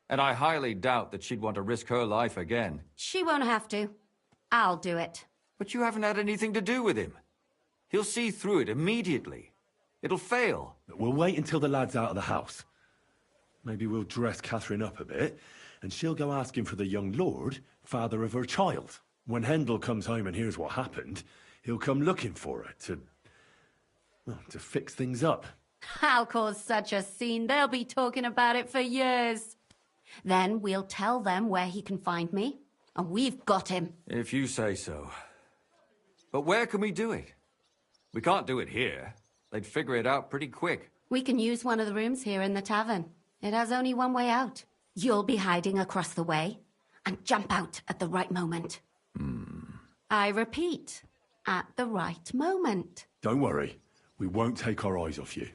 And I highly doubt that she'd want to risk her life again. She won't have to. I'll do it. But you haven't had anything to do with him. He'll see through it immediately. It'll fail. We'll wait until the lad's out of the house. Maybe we'll dress Catherine up a bit, and she'll go asking for the young lord, father of her child. When Hendel comes home and hears what happened, he'll come looking for her to fix things up. I'll cause such a scene, they'll be talking about it for years. Then we'll tell them where he can find me, and we've got him. If you say so. But where can we do it? We can't do it here. They'd figure it out pretty quick. We can use one of the rooms here in the tavern. It has only one way out. You'll be hiding across the way, and jump out at the right moment. I repeat, at the right moment. Don't worry. We won't take our eyes off you.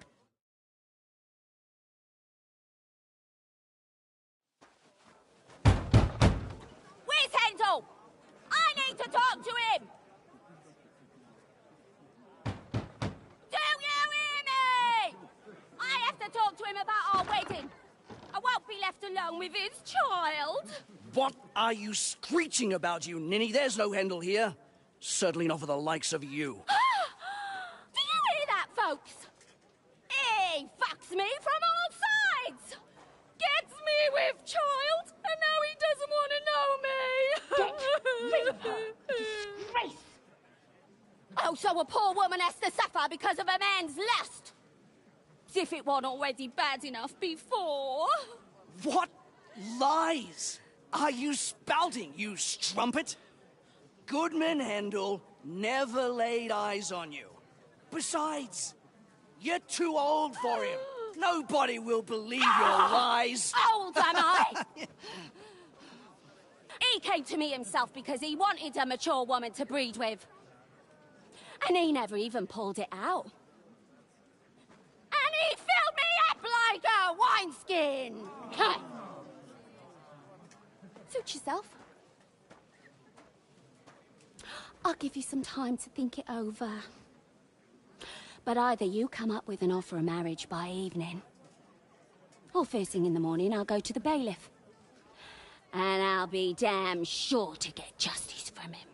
Where's Hendel? I need to talk to him! Do you hear me? I have to talk to him about our wedding. I won't be left alone with his child. What are you screeching about, you ninny? There's no Hendel here. Certainly not for the likes of you. Do you hear that, folks? He fucks me from all sides. Gets me with child, and now he doesn't want to know me. Get rid of her. Disgrace. Oh, so a poor woman has to suffer because of a man's lust. As if it wasn't already bad enough before. What lies are you spouting, you strumpet? Goodman Hendel never laid eyes on you. Besides, you're too old for him. Nobody will believe your lies. Old am I? He came to me himself because he wanted a mature woman to breed with. And he never even pulled it out. And he filled me up like a wineskin. Suit yourself. I'll give you some time to think it over. But either you come up with an offer of marriage by evening, or first thing in the morning I'll go to the bailiff. And I'll be damn sure to get justice from him.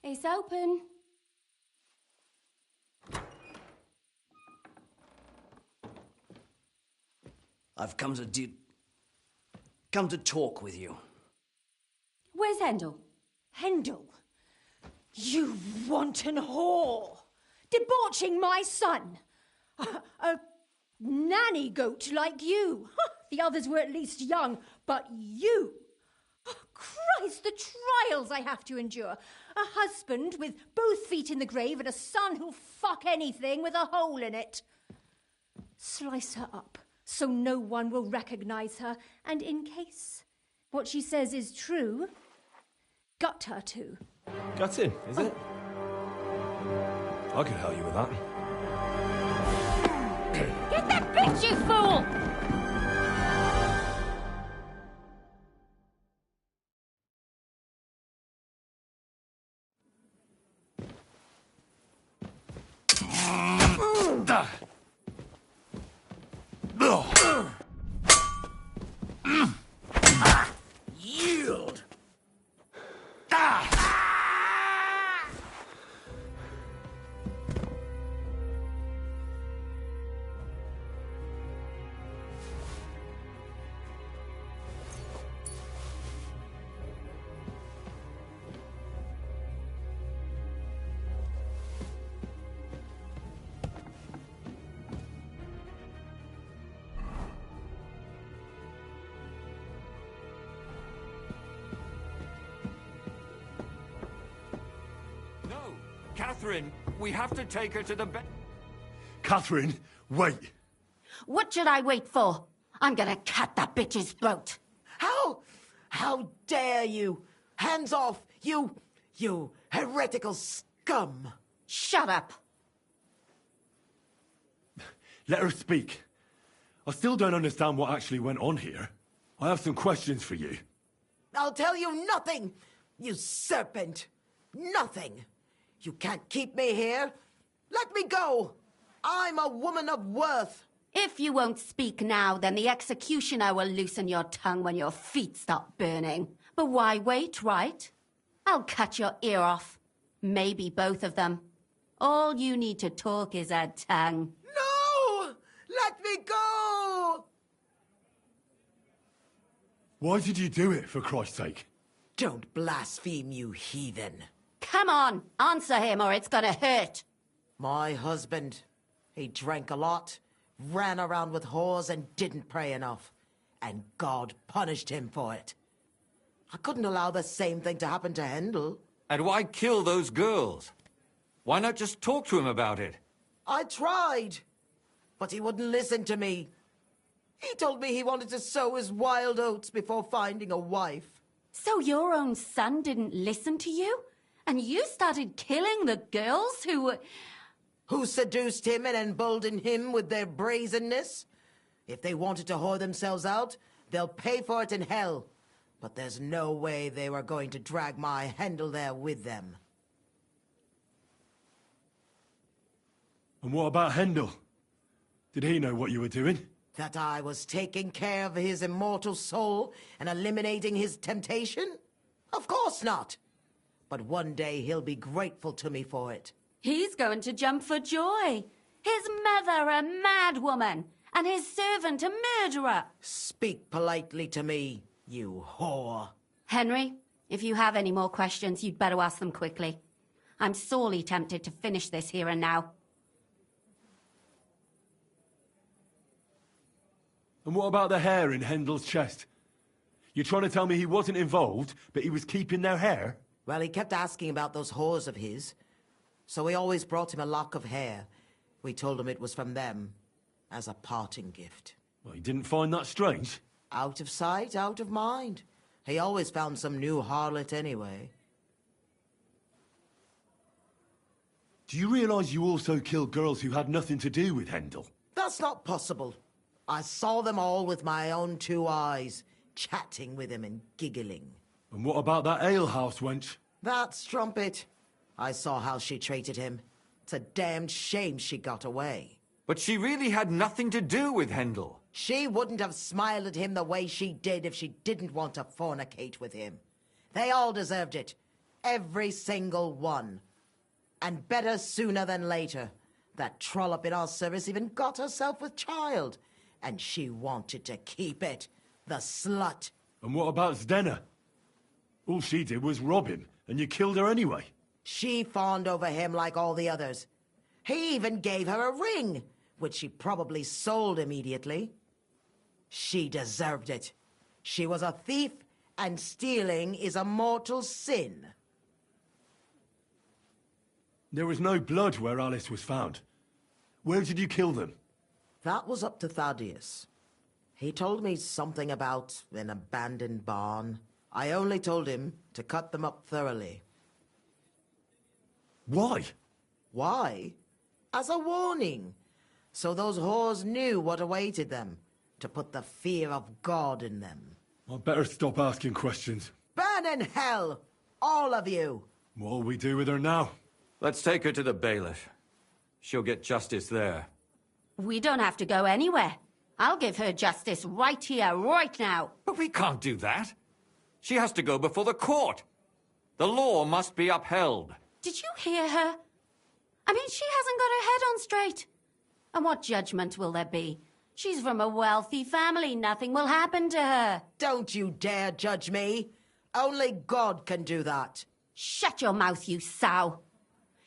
It's open. I've come to talk with you. Where's Hendel? Hendel, you wanton whore! Debauching my son! A nanny goat like you! The others were at least young, but you! Oh, Christ, the trials I have to endure! A husband with both feet in the grave and a son who'll fuck anything with a hole in it. Slice her up so no one will recognize her, and in case what she says is true, gut her too. Gutting, is it? I could help you with that. Get that bitch, you fool! Yield! Catherine, we have to take her to the bed. Catherine, wait! What should I wait for? I'm gonna cut that bitch's throat. How dare you? Hands off, you heretical scum! Shut up! Let her speak. I still don't understand what actually went on here. I have some questions for you. I'll tell you nothing, you serpent! Nothing! You can't keep me here! Let me go! I'm a woman of worth! If you won't speak now, then the executioner will loosen your tongue when your feet stop burning. But why wait, right? I'll cut your ear off. Maybe both of them. All you need to talk is a tongue. No! Let me go! Why did you do it, for Christ's sake? Don't blaspheme, you heathen. Come on, answer him or it's gonna hurt. My husband, he drank a lot, ran around with whores and didn't pray enough. And God punished him for it. I couldn't allow the same thing to happen to Hendel. And why kill those girls? Why not just talk to him about it? I tried, but he wouldn't listen to me. He told me he wanted to sow his wild oats before finding a wife. So your own son didn't listen to you? And you started killing the girls who seduced him and emboldened him with their brazenness? If they wanted to whore themselves out, they'll pay for it in hell. But there's no way they were going to drag my Hendel there with them. And what about Hendel? Did he know what you were doing? That I was taking care of his immortal soul and eliminating his temptation? Of course not. But one day he'll be grateful to me for it. He's going to jump for joy. His mother a mad woman, and his servant a murderer. Speak politely to me, you whore. Henry, if you have any more questions, you'd better ask them quickly. I'm sorely tempted to finish this here and now. And what about the hair in Hendel's chest? You're trying to tell me he wasn't involved, but he was keeping their hair? Well, he kept asking about those whores of his. So we always brought him a lock of hair. We told him it was from them, as a parting gift. Well, he didn't find that strange? Out of sight, out of mind. He always found some new harlot anyway. Do you realize you also killed girls who had nothing to do with Hendel? That's not possible. I saw them all with my own 2 eyes, chatting with him and giggling. And what about that alehouse wench? That strumpet. I saw how she treated him. It's a damned shame she got away. But she really had nothing to do with Hendel. She wouldn't have smiled at him the way she did if she didn't want to fornicate with him. They all deserved it. Every single one. And better sooner than later. That trollop in our service even got herself with child. And she wanted to keep it. The slut. And what about Zdenna? All she did was rob him, and you killed her anyway. She fawned over him like all the others. He even gave her a ring, which she probably sold immediately. She deserved it. She was a thief, and stealing is a mortal sin. There was no blood where Alice was found. Where did you kill them? That was up to Thaddeus. He told me something about an abandoned barn. I only told him to cut them up thoroughly. Why? Why? As a warning. So those whores knew what awaited them. To put the fear of God in them. I'd better stop asking questions. Burn in hell! All of you! What'll we do with her now? Let's take her to the bailiff. She'll get justice there. We don't have to go anywhere. I'll give her justice right here, right now. But we can't do that. She has to go before the court. The law must be upheld. Did you hear her? I mean, she hasn't got her head on straight. And what judgment will there be? She's from a wealthy family. Nothing will happen to her. Don't you dare judge me. Only God can do that. Shut your mouth, you sow.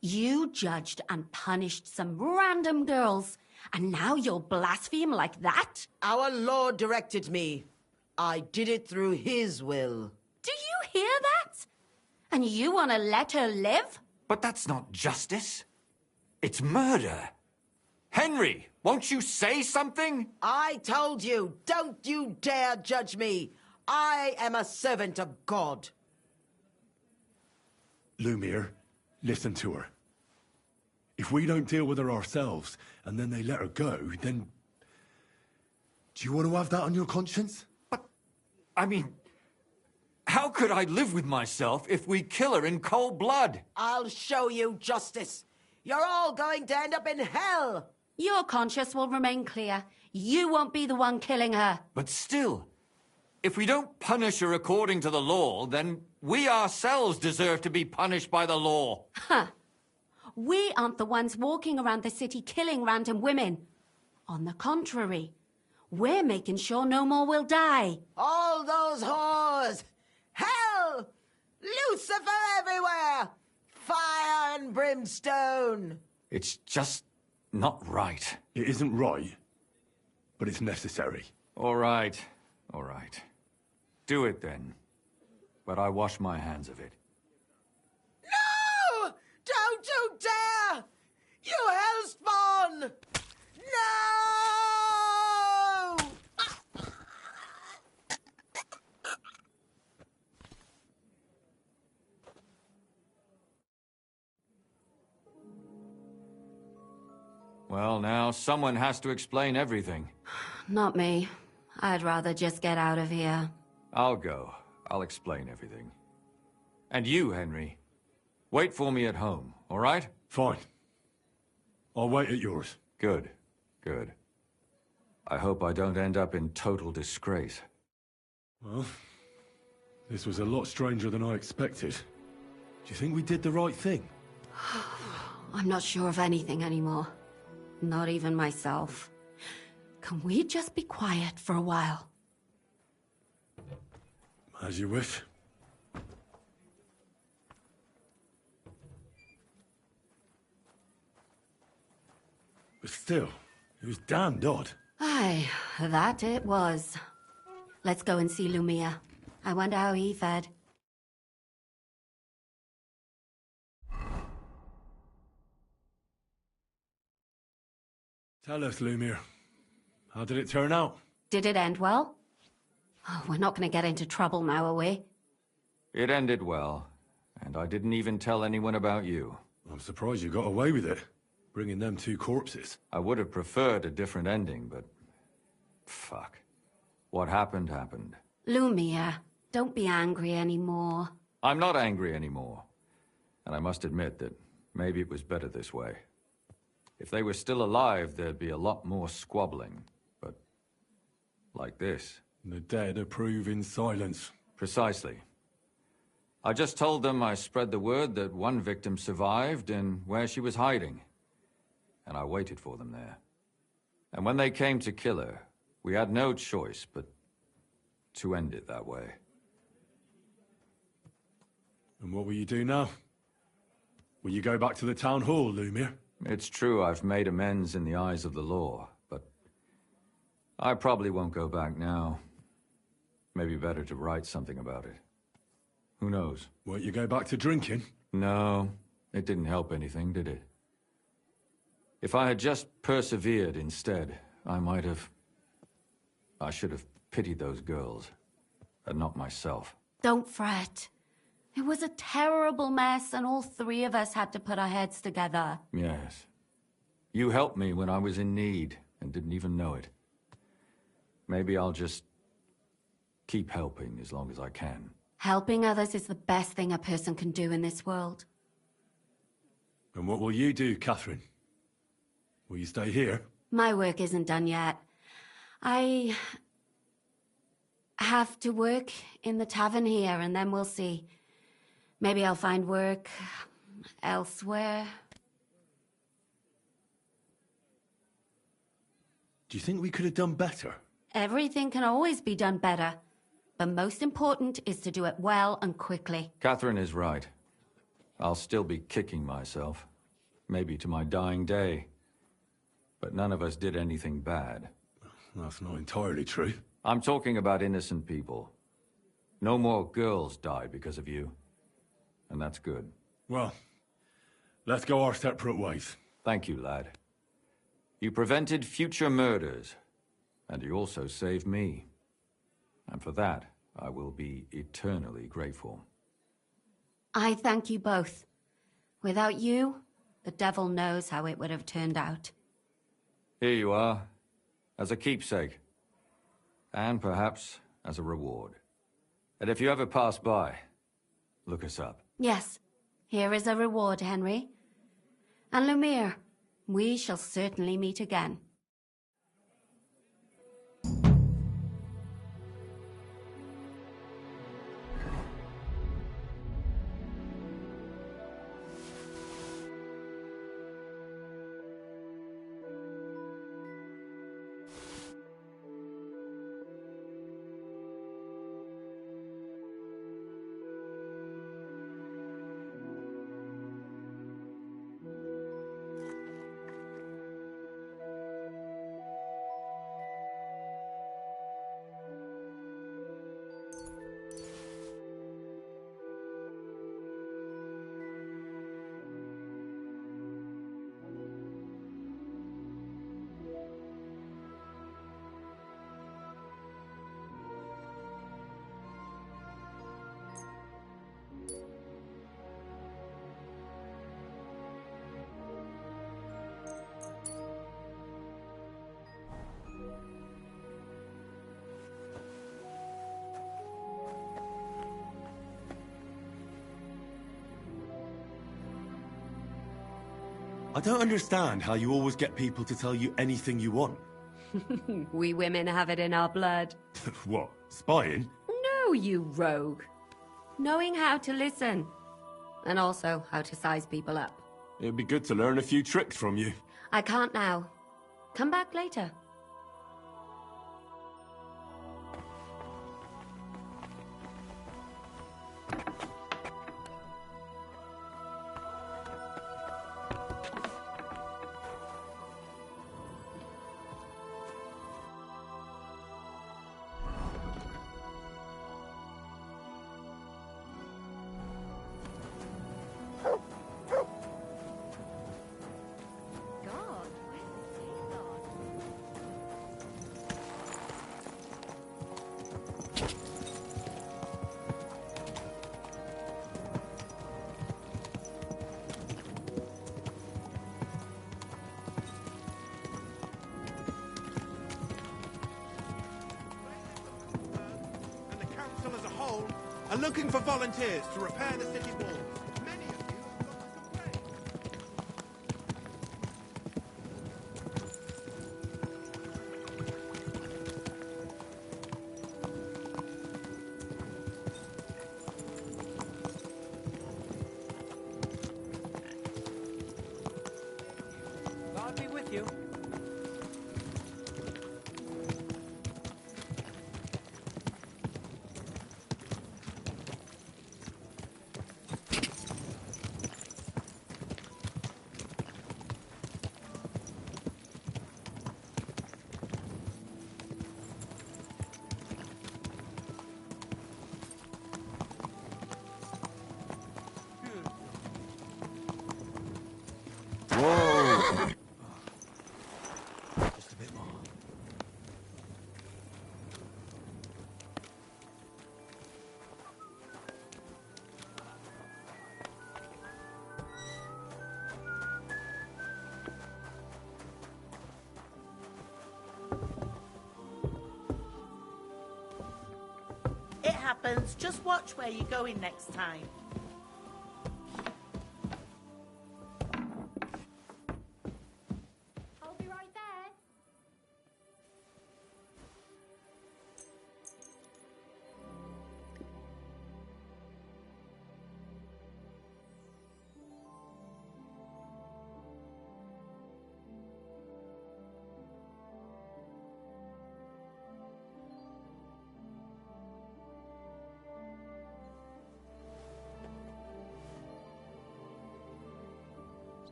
You judged and punished some random girls, and now you'll blaspheme like that? Our Lord directed me. I did it through His will. Do you hear that? And you want to let her live? But that's not justice. It's murder. Henry, won't you say something? I told you, don't you dare judge me. I am a servant of God. Lumiere, listen to her. If we don't deal with her ourselves, and then they let her go, then... Do you want to have that on your conscience? But, I mean, how could I live with myself if we kill her in cold blood? I'll show you justice. You're all going to end up in hell. Your conscience will remain clear. You won't be the one killing her. But still, if we don't punish her according to the law, then we ourselves deserve to be punished by the law. Huh. We aren't the ones walking around the city killing random women. On the contrary, we're making sure no more will die. All those whores! Hell! Lucifer everywhere! Fire and brimstone! It's just not right. It isn't right, but it's necessary. All right, all right. Do it then. But I wash my hands of it. No! Don't you dare! You hellspawn! No! Well, now, someone has to explain everything. Not me. I'd rather just get out of here. I'll go. I'll explain everything. And you, Henry, wait for me at home, all right? Fine. I'll wait at yours. Good, good. I hope I don't end up in total disgrace. Well, this was a lot stranger than I expected. Do you think we did the right thing? I'm not sure of anything anymore. Not even myself. Can we just be quiet for a while? As you wish. But still, it was damned odd. Aye, that it was. Let's go and see Lumiere. I wonder how he fared. Tell us, Lumiere. How did it turn out? Did it end well? Oh, we're not going to get into trouble now, are we? It ended well, and I didn't even tell anyone about you. I'm surprised you got away with it, bringing them two corpses. I would have preferred a different ending, but... fuck. What happened, happened. Lumiere, don't be angry anymore. I'm not angry anymore. And I must admit that maybe it was better this way. If they were still alive, there'd be a lot more squabbling. But... like this. The dead approve in silence. Precisely. I just told them I spread the word that one victim survived and where she was hiding. And I waited for them there. And when they came to kill her, we had no choice but to end it that way. And what will you do now? Will you go back to the town hall, Lumiere? It's true I've made amends in the eyes of the law, but I probably won't go back now. Maybe better to write something about it. Who knows? Won't you go back to drinking? No, it didn't help anything, did it? If I had just persevered instead, I might have... I should have pitied those girls, and not myself. Don't fret. It was a terrible mess, and all three of us had to put our heads together. Yes. You helped me when I was in need, and didn't even know it. Maybe I'll just keep helping as long as I can. Helping others is the best thing a person can do in this world. And what will you do, Catherine? Will you stay here? My work isn't done yet. I have to work in the tavern here, and then we'll see. Maybe I'll find work elsewhere. Do you think we could have done better? Everything can always be done better. But most important is to do it well and quickly. Catherine is right. I'll still be kicking myself. Maybe to my dying day. But none of us did anything bad. That's not entirely true. I'm talking about innocent people. No more girls died because of you. And that's good. Well, let's go our separate ways. Thank you, lad. You prevented future murders. And you also saved me. And for that, I will be eternally grateful. I thank you both. Without you, the devil knows how it would have turned out. Here you are, as a keepsake. And perhaps as a reward. And if you ever pass by, look us up. Yes, here is a reward, Henry. And Lumiere, we shall certainly meet again. I don't understand how you always get people to tell you anything you want. We women have it in our blood. What, spying? No, you rogue. Knowing how to listen. And also how to size people up. It'd be good to learn a few tricks from you. I can't now. Come back later. Are looking for volunteers to repair the city walls. Many of you have got like a plague. God be with you. Whoa! Just a bit more. It happens. Just watch where you're going next time. I'll be right there.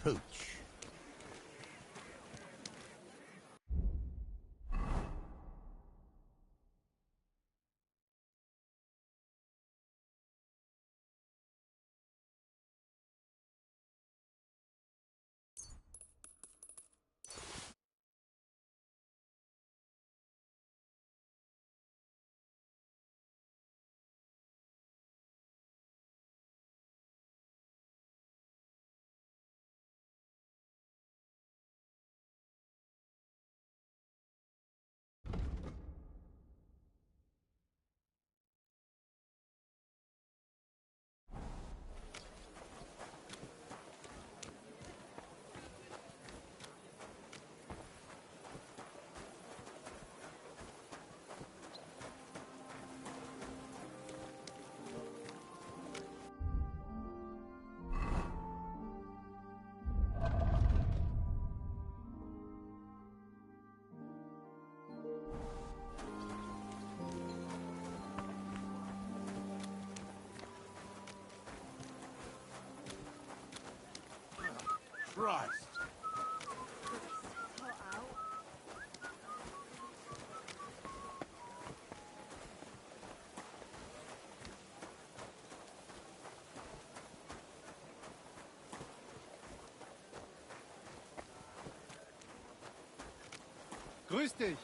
pooch. Christ. Grüß dich.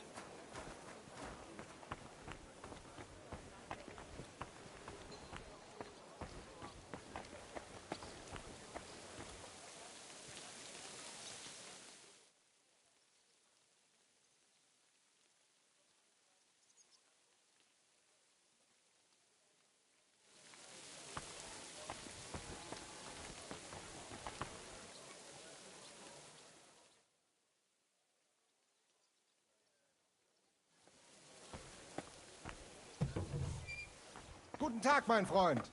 Guten Tag, mein Freund.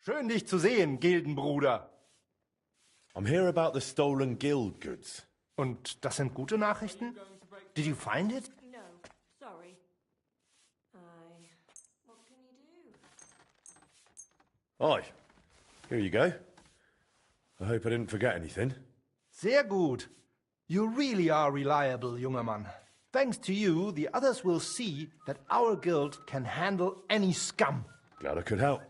Schön, dich zu sehen, Gildenbruder. I'm here about the stolen guild goods. Und das sind gute Nachrichten? Did you find it? No, sorry. What can you do? Aye. Here you go. I hope I didn't forget anything. Sehr gut. You really are reliable, junger Mann. Thanks to you, the others will see that our guild can handle any scum. Glad I could help.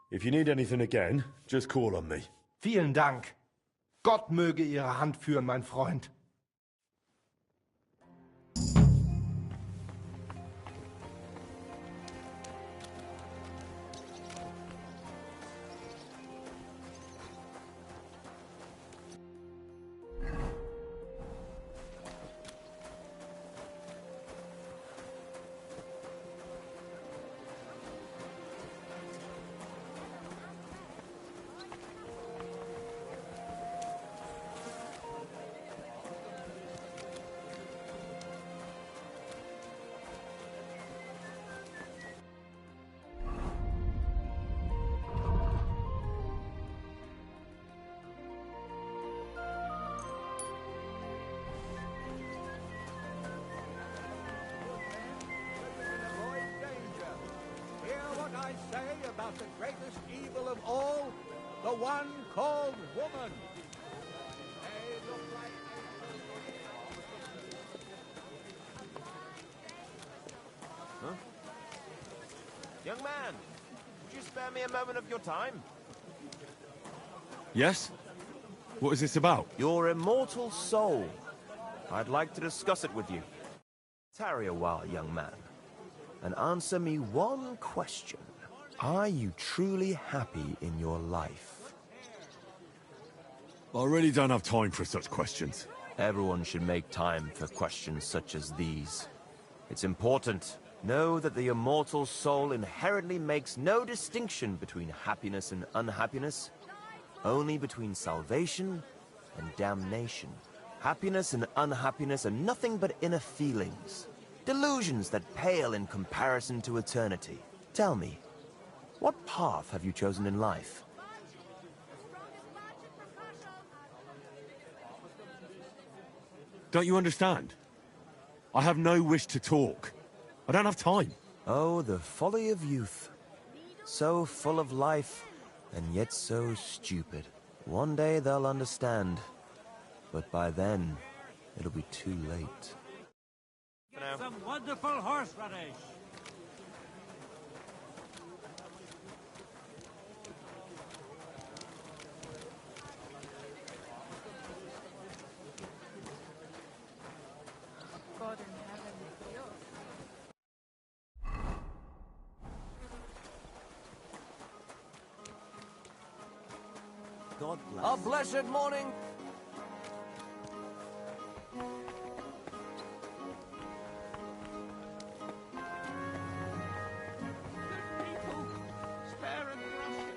If you need anything again, just call on me. Vielen Dank. Gott möge Ihre Hand führen, mein Freund. Say about the greatest evil of all, the one called woman. They look like... Huh? Young man, would you spare me a moment of your time? Yes? What is this about? Your immortal soul. I'd like to discuss it with you. Tarry a while, young man, and answer me one question. Are you truly happy in your life? I really don't have time for such questions. Everyone should make time for questions such as these. It's important. Know that the immortal soul inherently makes no distinction between happiness and unhappiness, only between salvation and damnation. Happiness and unhappiness are nothing but inner feelings, delusions that pale in comparison to eternity. Tell me, what path have you chosen in life? Don't you understand? I have no wish to talk. I don't have time. Oh, the folly of youth. So full of life, and yet so stupid. One day they'll understand. But by then, it'll be too late. Some wonderful horseradish. God in heaven. God bless. A blessed morning. Spare and rush.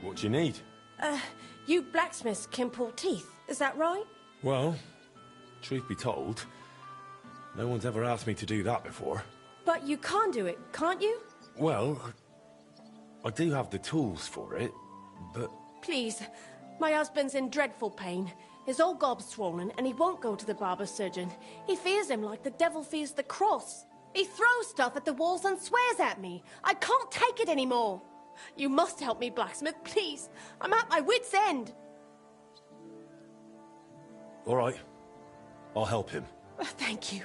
What do you need? You blacksmiths can pull teeth, is that right? Well, truth be told, no one's ever asked me to do that before. But you can do it, can't you? Well, I do have the tools for it, but... Please, my husband's in dreadful pain. His old gob's swollen, and he won't go to the barber surgeon. He fears him like the devil fears the cross. He throws stuff at the walls and swears at me. I can't take it anymore. You must help me, blacksmith, please. I'm at my wit's end. All right. I'll help him. Thank you.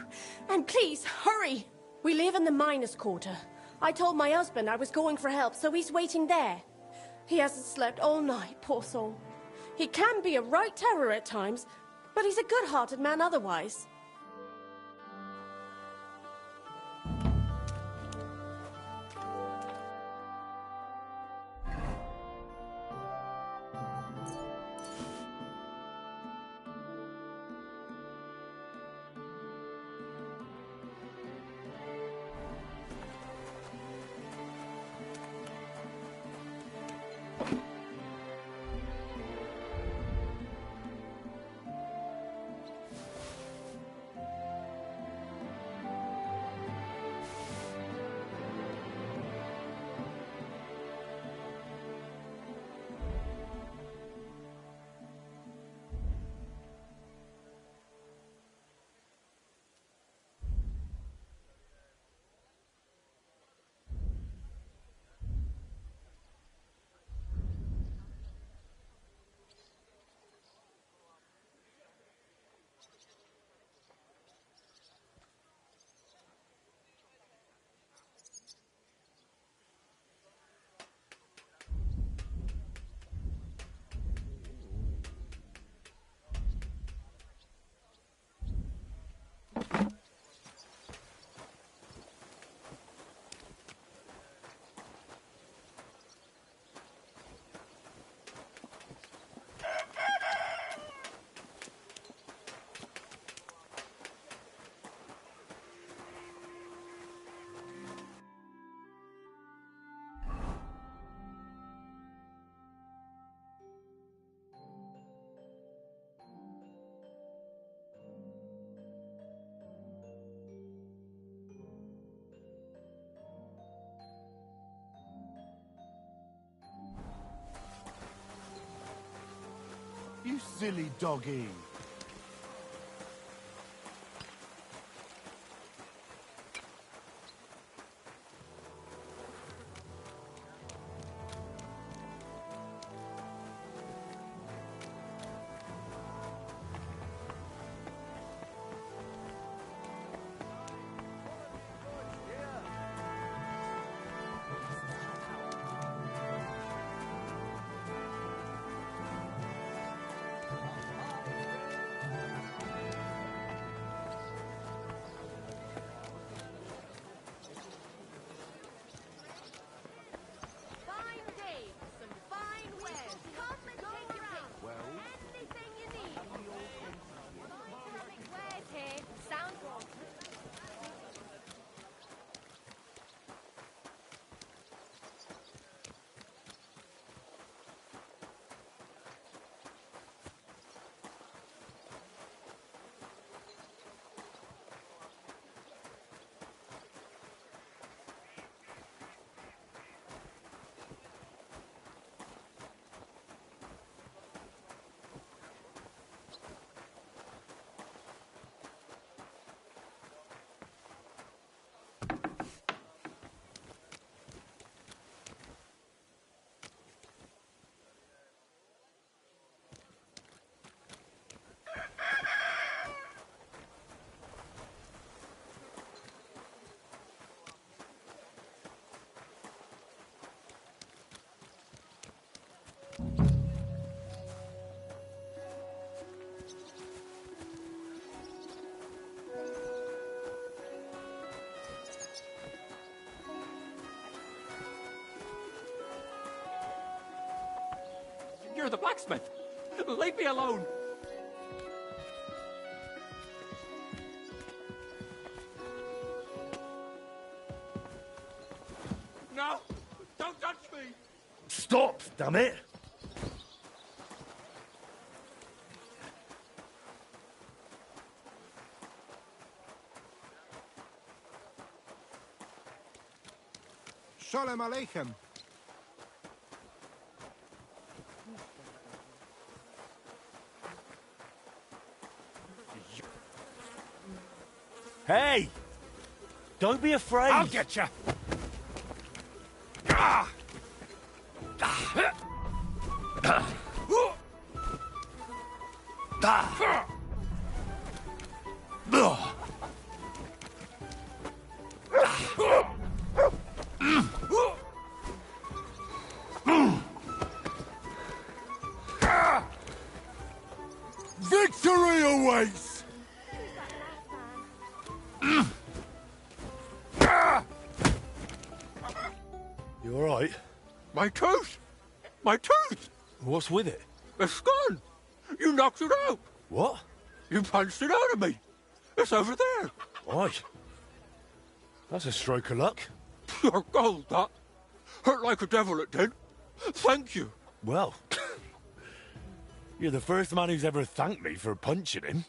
And please, hurry. We live in the miners' quarter. I told my husband I was going for help, so he's waiting there. He hasn't slept all night, poor soul. He can be a right terror at times, but he's a good-hearted man otherwise. You silly doggy. You're the blacksmith. Leave me alone. No! Don't touch me! Stop, damn it! Shalom Aleichem. Hey! Don't be afraid! I'll get you! Victory awaits! You alright? My tooth! My tooth! What's with it? It's gone! You knocked it out! What? You punched it out of me! It's over there! Why? That's a stroke of luck. Pure gold, that! Hurt like a devil it did! Thank you! Well, you're the first man who's ever thanked me for punching him.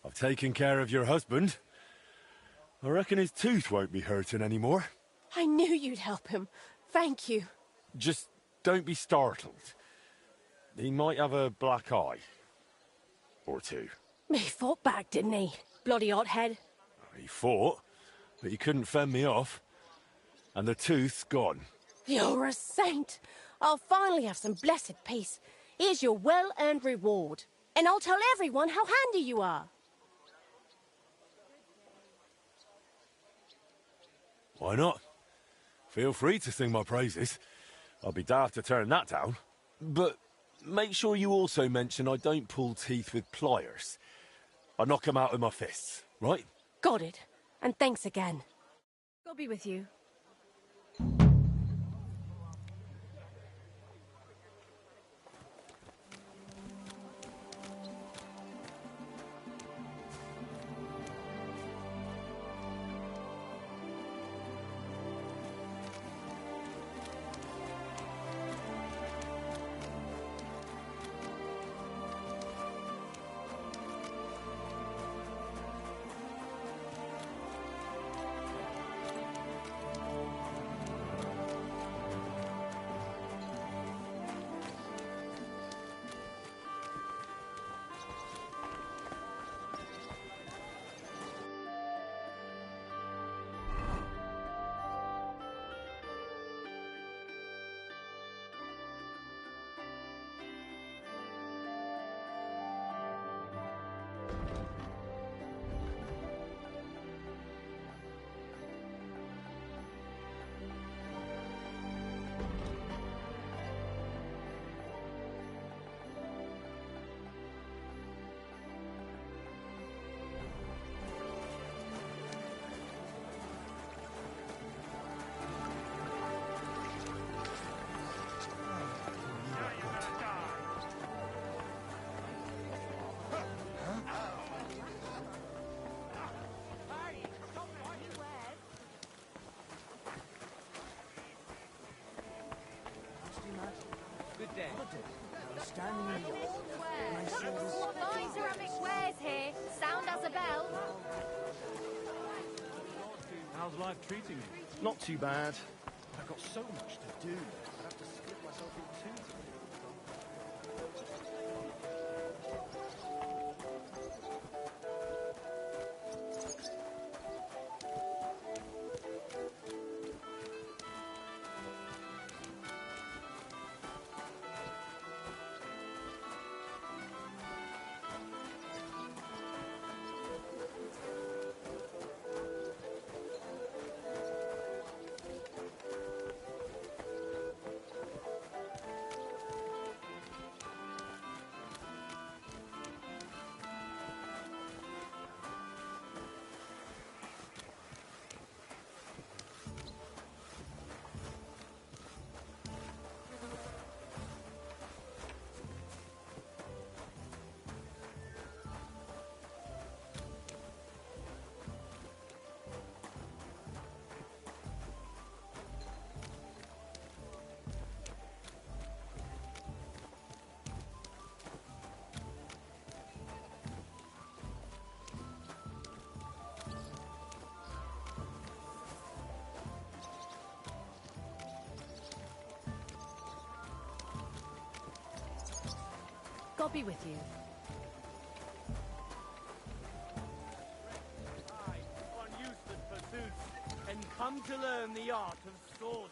I've taken care of your husband. I reckon his tooth won't be hurting anymore. I knew you'd help him. Thank you. Just don't be startled. He might have a black eye. Or two. He fought back, didn't he? Bloody hothead. He fought, but he couldn't fend me off. And the tooth's gone. You're a saint. I'll finally have some blessed peace. Here's your well-earned reward. And I'll tell everyone how handy you are. Why not? Feel free to sing my praises. I'll be daft to turn that down. But make sure you also mention I don't pull teeth with pliers. I knock 'em out with my fists, right? Got it. And thanks again. God be with you. Good day. Standing in the yard. Fine ceramic wares here. Sound as a bell. How's life treating you? Not too bad. I've got so much to do. I'd have to split myself in two. God be with you. On useless pursuits and come to learn the art of sword